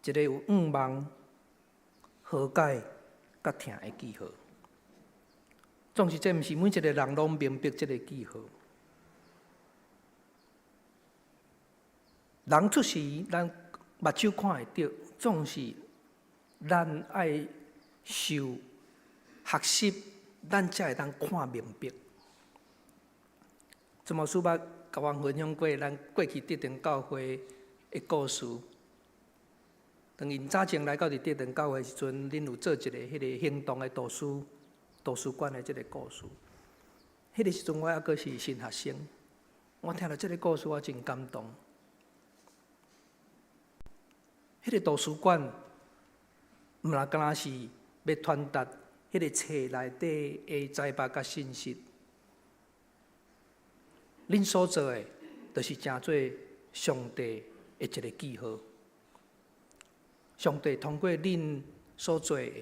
一个有愿望、和解、甲疼的记号。总是这毋是每一个人拢明白这个记号。人出世，咱目睭看会到，总是。咱爱受学习，咱才会当看明白。怎么书捌甲阮分享过咱过去德定教会的故事？当因早前来到伫德定教会的时阵，恁有做一个迄个行动的图书馆的即个故事。迄个时阵我还阁是新学生，我听到即个故事我真感动。迄个图书馆。毋若敢若是要传达迄个册内底的财帛甲信息，恁所做的，就是诚做上帝的一个记号。上帝通过恁所做的，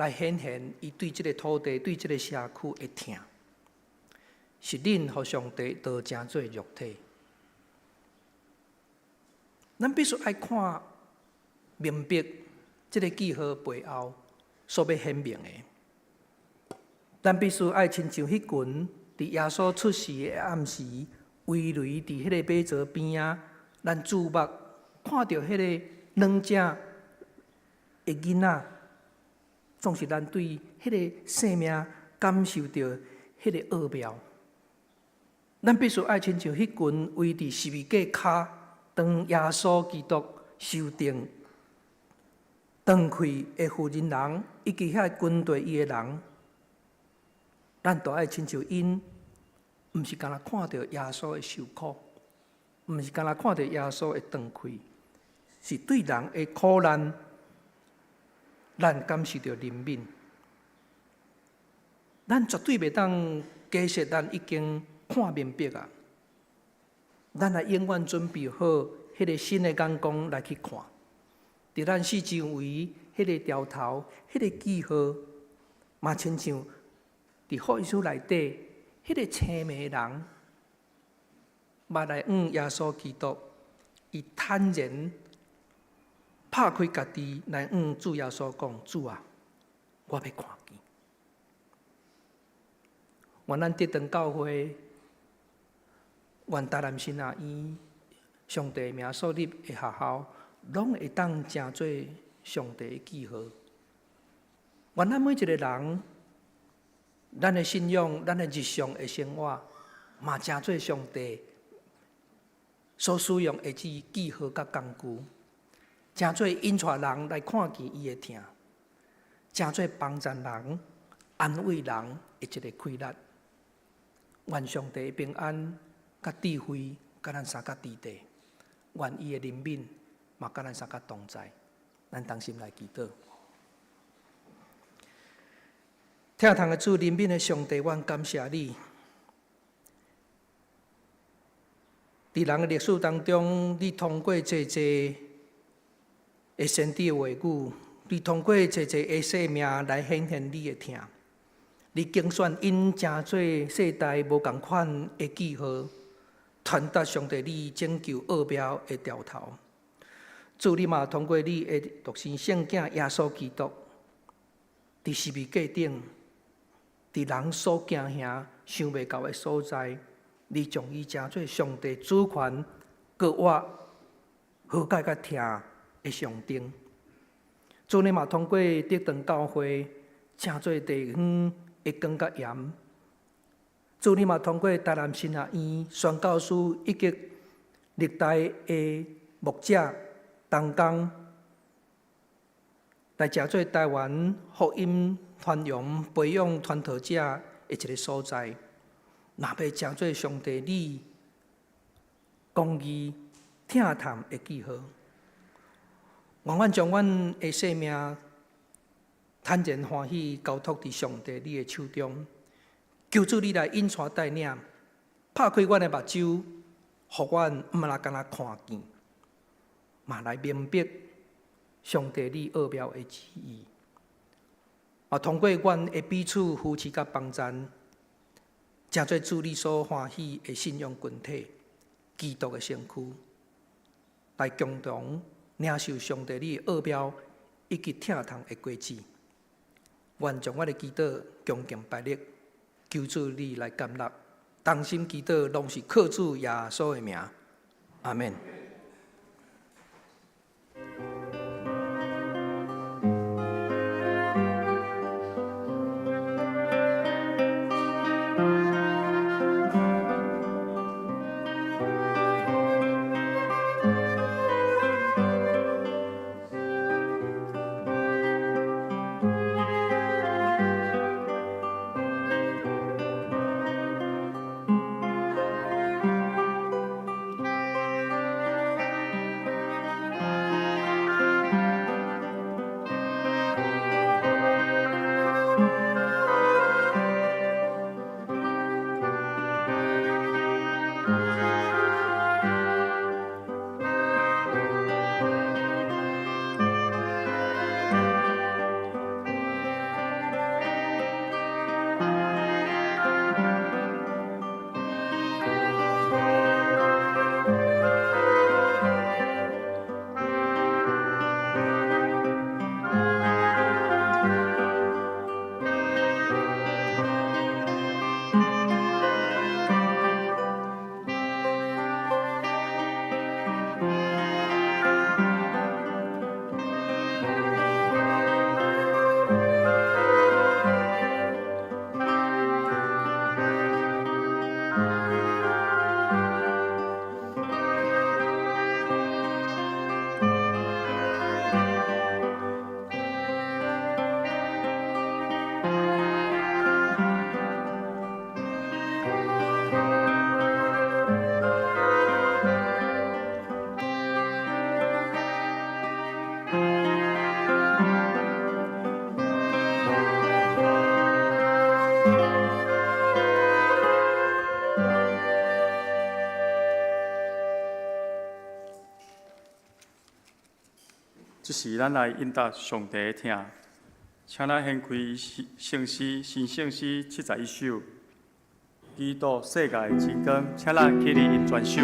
来显现伊对即个土地、对即个社区的疼，是恁互上帝道成做肉体。咱必须爱看明白即个记号背后所要显明的。咱必须爱亲像迄群伫耶稣出世的暗时，围围伫迄个马槽边仔，咱注目看到迄个软只的囡仔，总是咱对迄个生命感受到迄个奥妙。咱必须爱亲像迄群围伫十字架骹，当耶稣基督受定、断开的妇人人，以及遐军队伊的人，咱都爱亲像因，毋是干那看到耶稣的受苦，毋是干那看到耶稣的断开，是对人的苦难，咱感受到怜悯。咱绝对袂当假设咱已经看明白啊！咱来永远准备好迄个新的眼光来去看，伫咱四周围迄个条头、迄个记号，嘛亲像伫福音书内底迄个青眉人，捌来耶稣基督，伊坦然拍开家己来主耶稣讲：主啊，我要看见。愿咱德堂教会，愿台南新亚医上帝名所立的学校，拢会当成做上帝的记号。愿咱每一个人，咱的信仰、咱的日常的生活，嘛成做上帝所使用的记号甲工具，成做引带人来看见伊的疼，成做帮助人、安慰人的一个开力。愿上帝的平安、甲智慧，甲咱三甲伫地。愿伊的怜悯，嘛甲咱三甲同在。咱同心来祈祷。听堂的主怜悯的上帝，阮感谢你。伫人的历史当中，你通过济的先知的话语，你通过济的生命来显现你的疼。你竞选因成做世代无共款的记号，传达上帝你拯救奥妙的条头。主，你嘛通过你的独生圣子耶稣基督，伫十字架顶，伫人所惊吓、想袂到的所在，你将伊成做上帝主权、国我、和解甲疼的象征。主，你嘛通过德堂教会，成做地方的光甲盐。主，你嘛通过台南新亚医宣教师以及历代的牧者同工，来成做台湾福音传扬、培养传道者的一个所在。若要成做上帝你公义、疼痛的记号，愿阮将阮的生命坦然欢喜交托伫上帝你的手中，求主你来引带带领，拍开阮的目睭，互阮毋拉干那看见，嘛来明白上帝你奥妙的旨意，也通过阮的彼此扶持甲帮衬，成做主你所欢喜的信仰群体，基督的身躯，来共同领受上帝你的奥妙以及疼痛的果子。愿将我的祈祷恭敬拜列，求主你来感纳，同心祈祷拢是靠主耶稣的名，阿门。这是咱来应答上帝的听，请咱献开圣诗新圣诗71首，基督世界的之光，请咱起立一转首。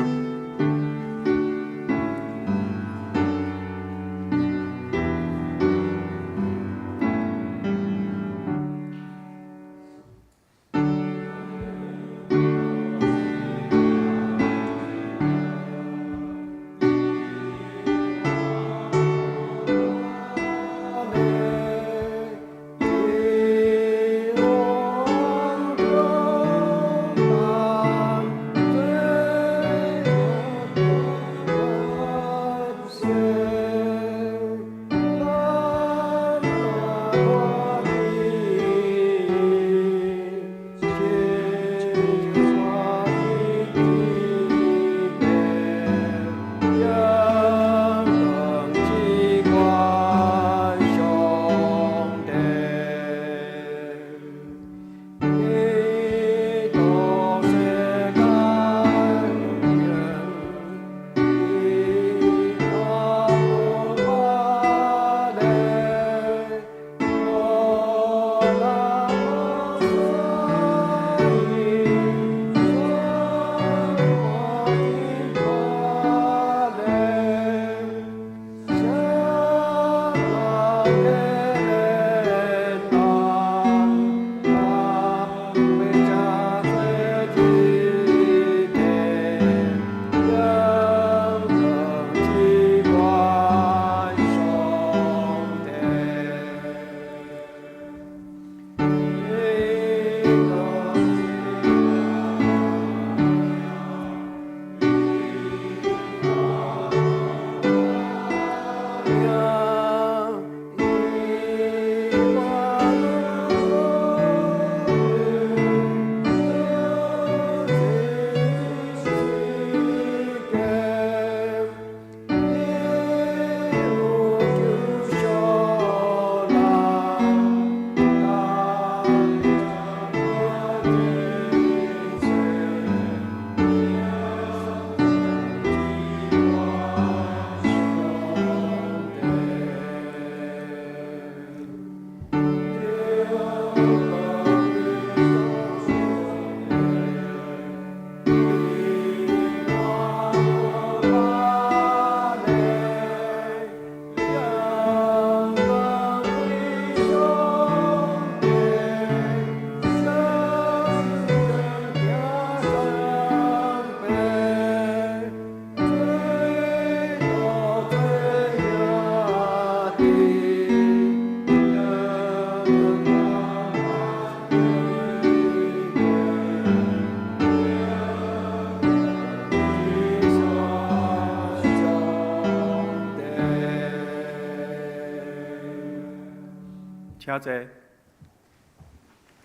请坐。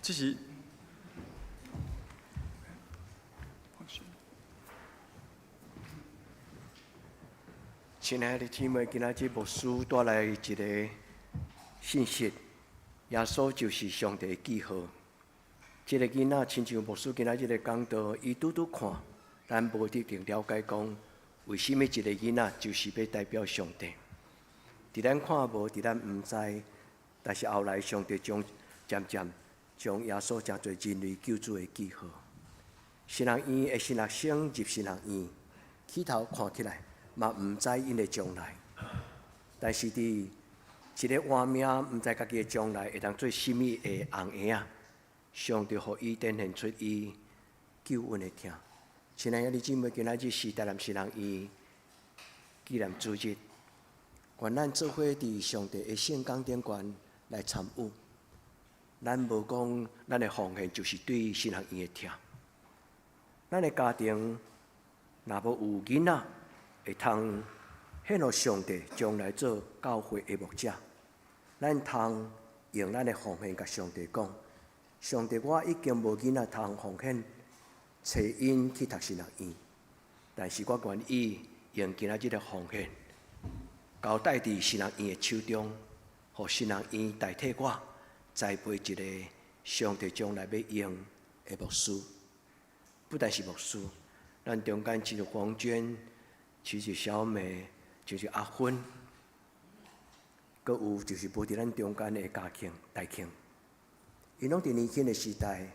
这是亲爱的姊妹，今仔日牧师带来一个信息：耶稣就是上帝的记号。这个囡仔亲像牧师今仔日的讲道，伊拄拄看，咱无一定了解讲，为什么一个囡仔就是要代表上帝？伫咱看无，伫咱毋知。但是后来，上帝渐渐将耶稣诚侪人类救主的记号，新人院的新学生入新人院，起头看起来嘛毋知因的将来，但是伫一个活命毋知家己的将来会当做甚物的红婴仔，上帝互伊展现出伊救恩的听。亲爱的姊妹，今仔日是台南新人院纪念主日，愿咱做伙伫上帝的圣工顶悬来参与。咱无讲，咱的奉献就是对新学院的听。咱的家庭若无有囡仔，会通献予上帝，将来做教会的牧者。咱通用咱的奉献，甲上帝讲：上帝，我已经无囡仔通奉献，找因去读新学院，但是我愿意用今仔日的奉献，交代伫新学院的手中，互新学院代替我。栽培一个上帝将来要用的牧师，不但是牧师，咱中间亲像黄娟，亲像小美，亲像阿芬，搁有就是无伫咱中间的家庆、大庆，伊拢伫年轻的时代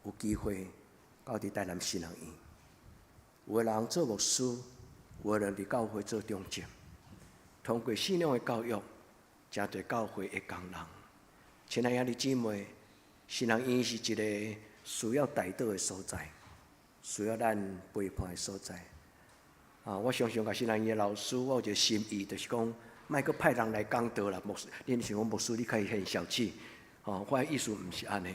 有机会到伫台南新人院。有个人做牧师，有个人伫教会做中职，通过信仰的教育，真侪教会的工人。亲爱兄弟姊妹，新人院是一个需要带导的所在，需要咱陪伴的所在。我常常甲新人院的老师，我有一个心意，就是讲，莫阁派人来讲道啦。牧师，恁想讲牧师，你可以很小气，我的意思毋是安尼，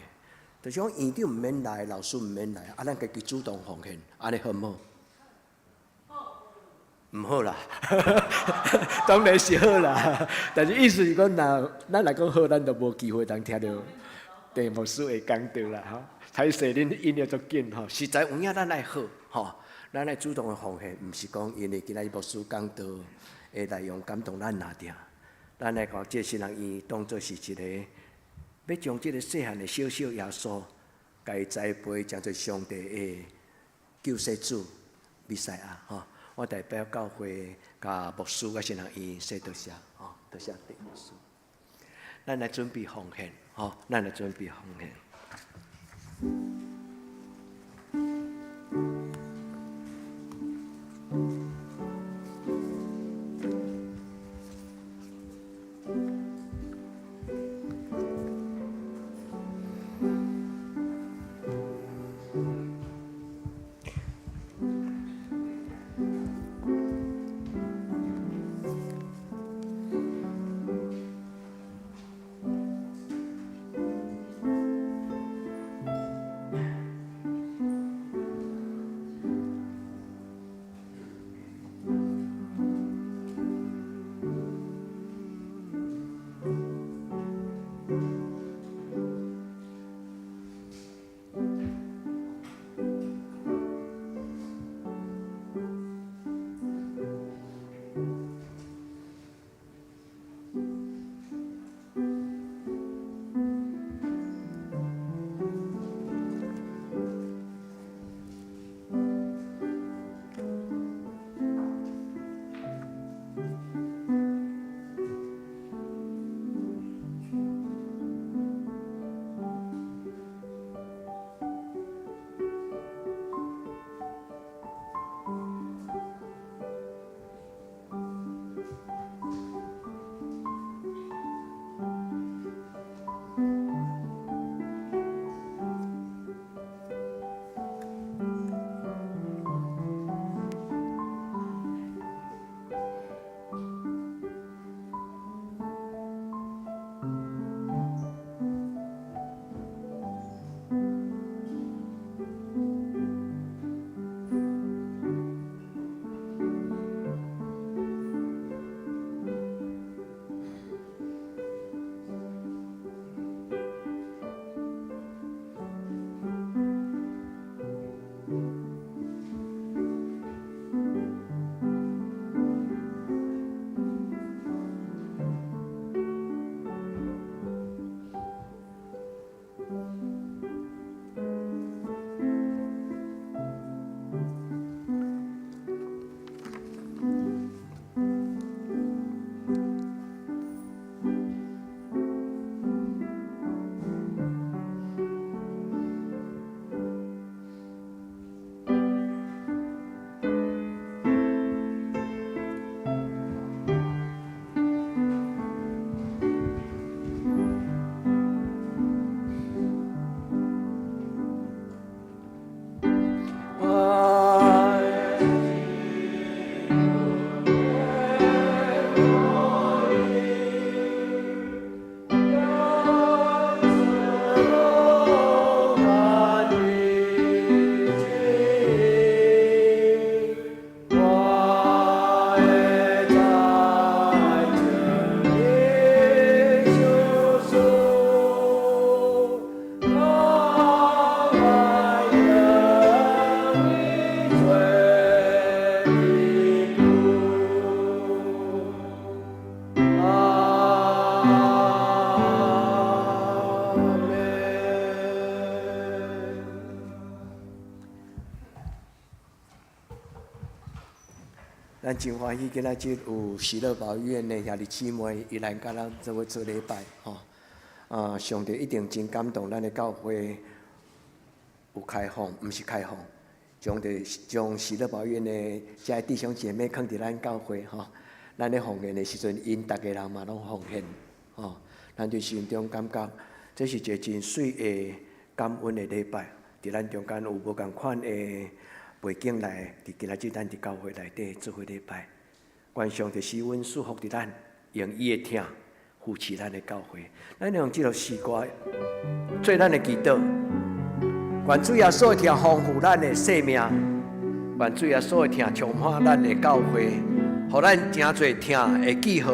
就是讲院长毋免来，老师毋免来，咱家己主动奉献，安尼好毋好？毋好啦，当然是好啦。但是意思是讲，咱来讲好，咱就无机会通听到地牧师的讲道啦。吼，歹势恁应了足紧吼，实在有影咱来好吼，咱来主动的奉献，毋是讲因为今仔日牧师讲道的内容感动咱拿定，咱来把这新人院当作是一个，要将这个细汉的小小耶稣，甲伊栽培成做上帝的救世主，弥赛亚吼。我代表教会、甲牧师、甲新人院说多谢，多谢地牧师。咱来准备奉献，咱来准备奉献。咱真欢喜，今仔日有喜乐保院的兄弟姊妹，伊来甲咱做伙做礼拜，上帝一定真感动咱的教会有开放，毋是开放，将喜乐保院的遮弟兄姐妹放伫咱教会咱咧奉献的时阵，因逐个人嘛拢奉献，咱对心中感觉这是一个真水的感恩的礼拜，伫咱中间有无共款的背景来，伫今仔日咱伫教会内底做伙礼拜，愿上帝施恩祝福伫咱，用伊的听扶持咱的教会。咱用这首诗歌做咱的祈祷，愿主耶稣的听丰富咱的生命，愿主耶稣的听充满咱的教会，互咱真侪听会记号。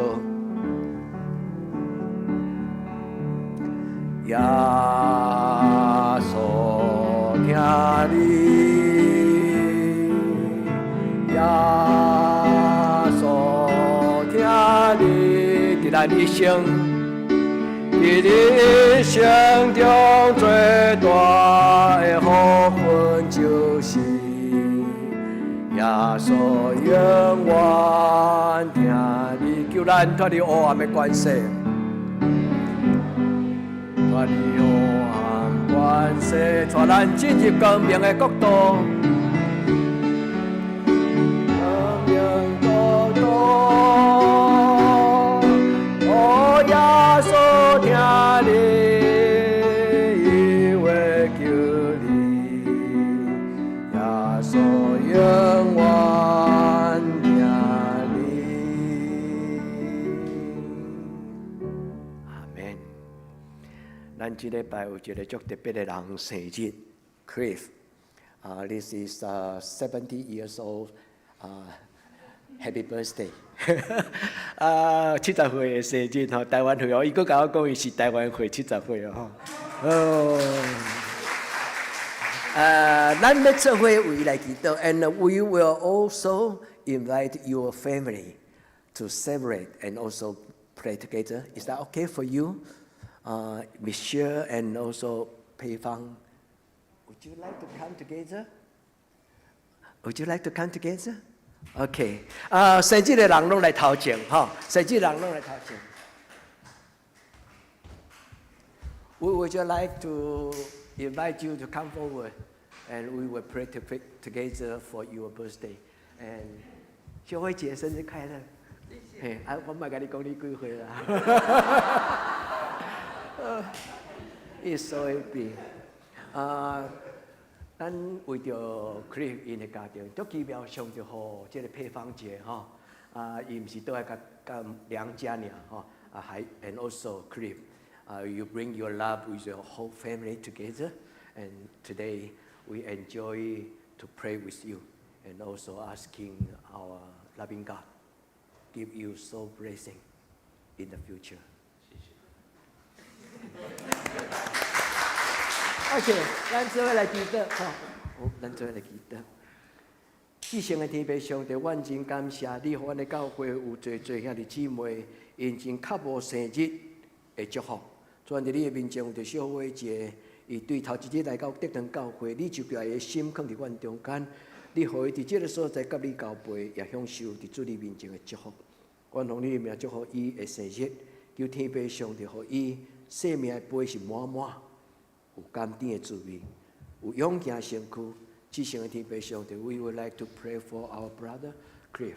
耶稣听你。耶稣听你，伫咱一生，伫你生中最大的福分就是耶稣永远听你，求咱脱离黑暗的关系，脱离黑暗关系，带咱进入光明的国度。咱这礼拜有一个足特别的人生日 ，Cliff。This is 70 years old. Happy birthday！ 70岁的生日台湾会伊佫甲我讲伊是台湾会70岁咱要做伙为伊来祈祷 ，and we will also invite your family to celebrate and also pray together. Is that okay for you? Michelle and also Pei Fang, would you like to come together? Would you like to come together? OK， 生日的人拢来头前，生日人拢来头前。Would you like to invite you to come forward, and we will pray together for your birthday. And 小慧姐生日快乐！嘿，我唔係甲你講呢句話啦。It's so happy。咱为着 Cliff 因的家庭，足奇妙上就好，即个配方节伊毋是倒来甲娘家尔还 and also Cliff， you bring your love with your whole family together, and today we enjoy to pray with you, and also asking our loving God give you so blessing in the future. OK， 咱做伙来祈祷，咱做伙来祈祷。至圣的天父上帝，阮真感谢你，互阮的教会有最兄弟姊妹，因真较无生日的祝福。全伫你的面前有着小伟一个，伊对头一日来到德堂教会，你就把伊的心放伫阮中间，你互伊伫这个所在甲你交陪，也享受伫主你面前的祝福。阮奉你的名祝福伊的生日，求天父上帝，互伊生命的杯是满满。有甘甜的滋味，有勇健身躯。至圣的天父上帝 ，We would like to pray for our brother Cliff.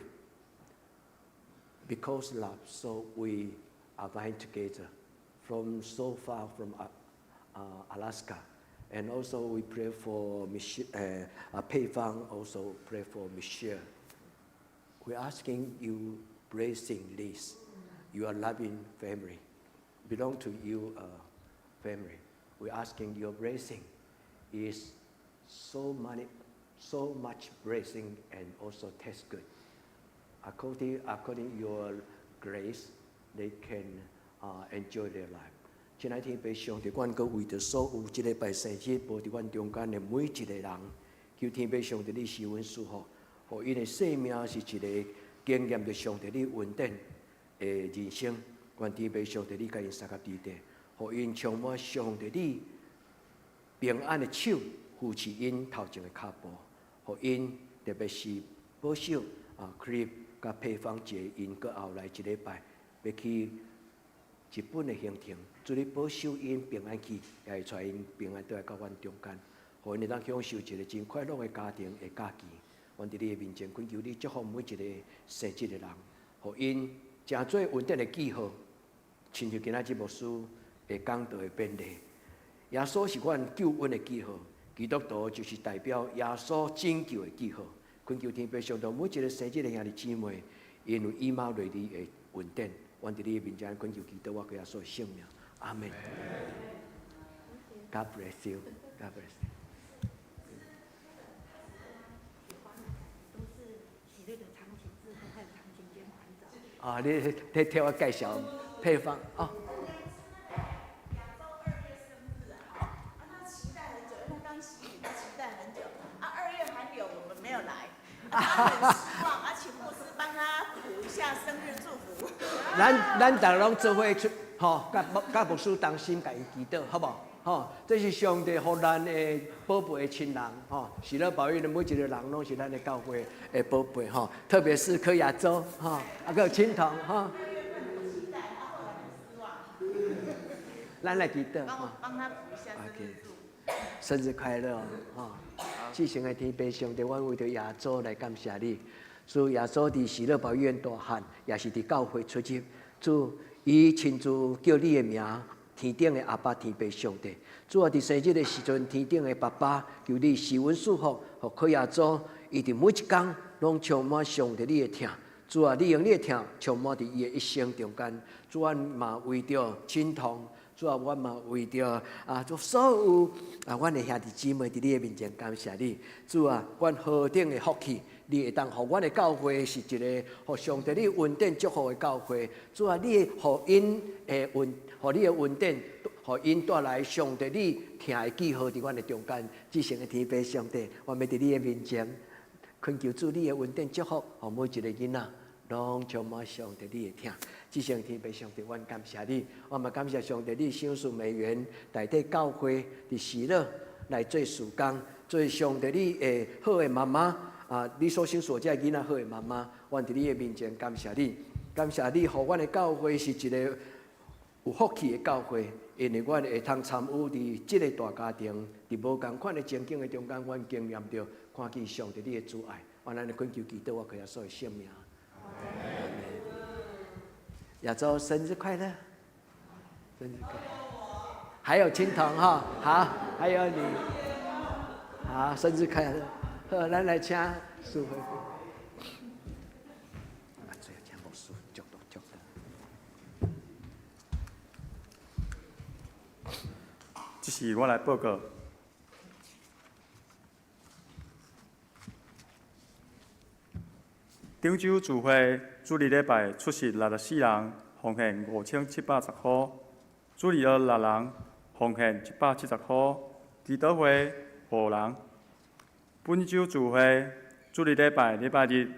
Because love, so we are bind together from so far from Alaska, and also we pray for Pei Fang. Also pray for Michelle. We're asking you blessing this, your loving family, belong to you family. We're asking your blessing is so much blessing and also tastes good. According your grace, they can enjoy their life. 亲爱的天父上帝，阮阁为着所有即礼拜生日无伫阮中间的每一个人，求天父上帝你施恩祝福，互因的生命是一个经验着上帝你稳定的人生。愿天父上帝你甲因三甲地地。互因充满上帝你平安的手扶持因头前的脚步，互因特别是保守 clip 甲配方节，因搁后来一礼拜要去日本的行程，祝你保守因平安去，也会带因平安倒来到阮中间，互因会当享受一个真快乐的家庭的假期。阮伫你的面前恳求你祝福每一个生日的人，互因诚做稳定的记号，亲像今仔日牧师会讲到的便利。耶稣是阮救恩的记号，基督徒就是代表耶稣拯救的记号。恳求天父上帝每一个生日的兄弟姊妹，因为以马内利的稳定，阮伫你的面前恳求基督我给耶稣的性命，阿门。God bless you. God bless you. 啊，你替我介绍配方哦。他期待很久，因为他刚洗礼，他期待很久。2月还有我们没有来，他很失望，请牧师帮他补一下生日祝福。咱逐个拢做伙出，吼，甲牧师同心，甲伊祈祷，好无？吼，这是上帝互咱的宝贝的亲人，吼，喜乐保佑的每一个人拢是咱的教会的宝贝，吼，特别是柯亚洲，吼，还有青铜，吼。咱来祈祷，帮他补一下生日祝福。生日快乐，吼！至圣的天父上帝，阮为着耶稣来感谢你。主耶稣伫喜乐保院大汉，也是伫教会出入。主伊亲自叫你的名。天顶的阿爸天父上帝，主啊！伫生日的时阵，天顶的爸爸求你施恩祝福，互柯亚祖，伊伫每一天拢充满上帝你的疼。主啊！你用你的疼充满伫伊的一生中间。主啊！嘛为着亲同，主啊！我嘛为着做所有阮的兄弟姊妹伫你的面前感谢你。主啊！阮何等的福气！你会当互阮的教会是一个互上帝你稳定祝福的教会。主啊！你互因的互你的稳定，互因带来上帝你听的记号伫阮的中间。至圣的天父上帝，我们伫你的面前恳求主你的稳定祝福，互每一个囡仔拢充满上帝你的听。至圣天父上帝，阮感谢你，我嘛感谢上帝你赏赐美元，代替教会伫喜乐来做事工，做上帝你的好的妈妈。你所生所这囡仔好的妈妈，阮伫你的面前感谢你，感谢你，互阮的教会是一个有福气的教会，因为阮会通参与伫即个大家庭，伫无共款的情景的中间，阮经验到看见上帝你的主爱，我咱的恳求祈祷，我给耶稣的性命。亚洲生日快乐，生日快乐！还有青铜哈，好，还有你，好，生日快乐！好，咱来请苏慧。最后请牧师祝祷。这是我来报告。汀州聚会主日礼拜出席64人，奉献5710块；主日学6人，奉献170块；祈祷会5人。本周聚会主日礼拜日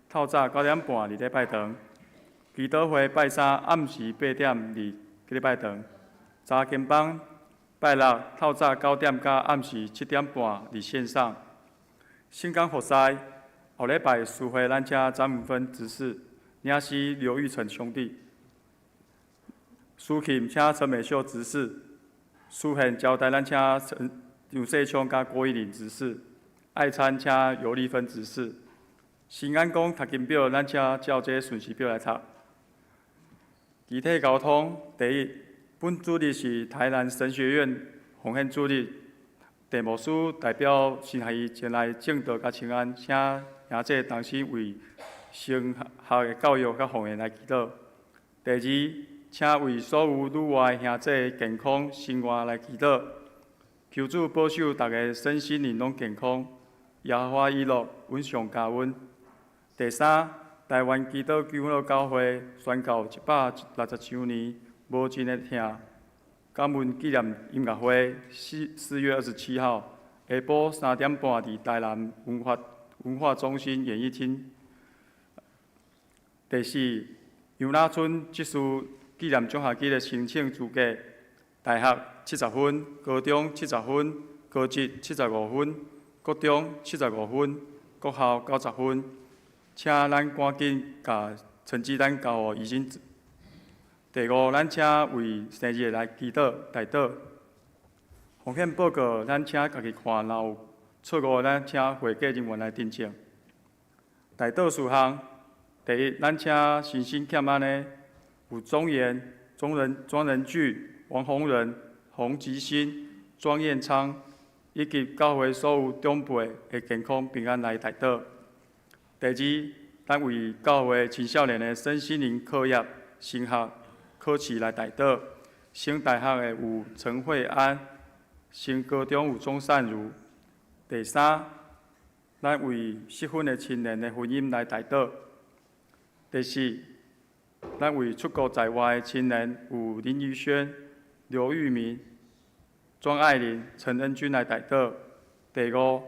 透早9点半伫礼拜堂；祈祷会拜三暗时8点伫礼拜堂；查经班拜六透早9点到暗时7点半伫线上。圣港活塞后礼拜赎回咱家詹姆芬执事，领洗刘玉成兄弟，苏琴请陈美秀执事，苏宪交代咱请杨世昌甲郭依林执事，爱餐请尤丽芬执事。新安宫读经表，咱请照这顺序表来读。集体交通第一，本主日是台南神学院奉献主日，地牧师代表新学院前来正道甲请安，请兄姐同时为升学的教育甲奉献来祈祷。第二，请为所有女外兄姐健康生活来祈祷，求主保守大家身心灵拢健康，耶和华以乐，稳上加稳。第三，台湾基督教会教会宣告160周年无尽的听感恩纪念音乐会，4月27号下晡3点半伫台南文化中心演艺厅。第四，杨拉村技术纪念奖学金的申请资格，大学70分，高中70分，高职75分，国中75分，国校90分。请咱赶紧甲成绩单交互医生。第五，咱请为生日来祈祷代祷。风险报告，咱请家己看，若有错误，咱请会计人员来订正。代祷事项，第一，咱请信心欠安的有庄严、庄仁聚、王洪仁、洪吉新、庄彦昌，以及教会所有长辈的健康平安来代祷。第二，咱为教会青少年的身心灵课业、升学、考试来代祷。升大学的有陈慧安，升高中有钟善如。第三，咱为适婚的青年的婚姻来代祷。第四，咱为出国在外的青年有林宇轩、刘玉明、庄爱玲、陈恩君来代祷。第五，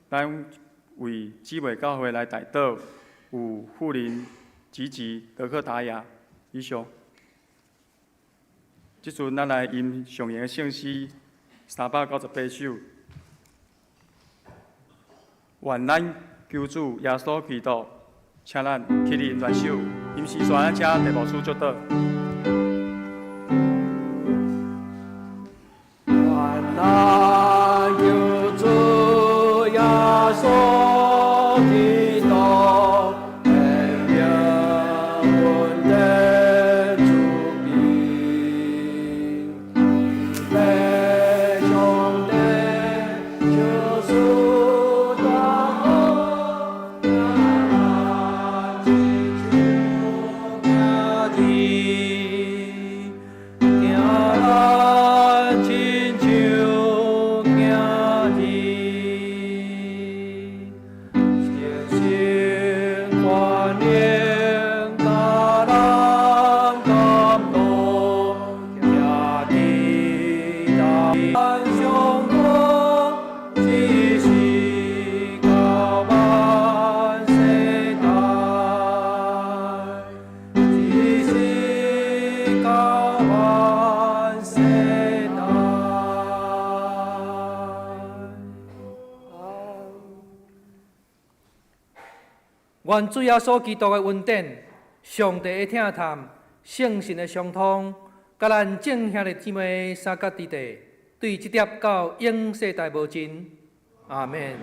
咱为姊妹教会来代祷，有富林、吉吉、德克达雅。以上。即阵咱来吟上言的圣诗398首。愿咱救主耶稣基督，请咱起立联手，吟诗选请题目书作答。愿咱救主耶稣基督，恩典稳定主名，被兄弟救赎大恩，让亲像家己，让亲像家己，诚心欢迎甲人感动，家己咱相同，只是到万世代，只是到万世代。愿主耶稣基督的恩典、上帝的听谈、圣神的相通，甲咱众兄弟姊妹三角之地，对这点到永世代无尽。阿免。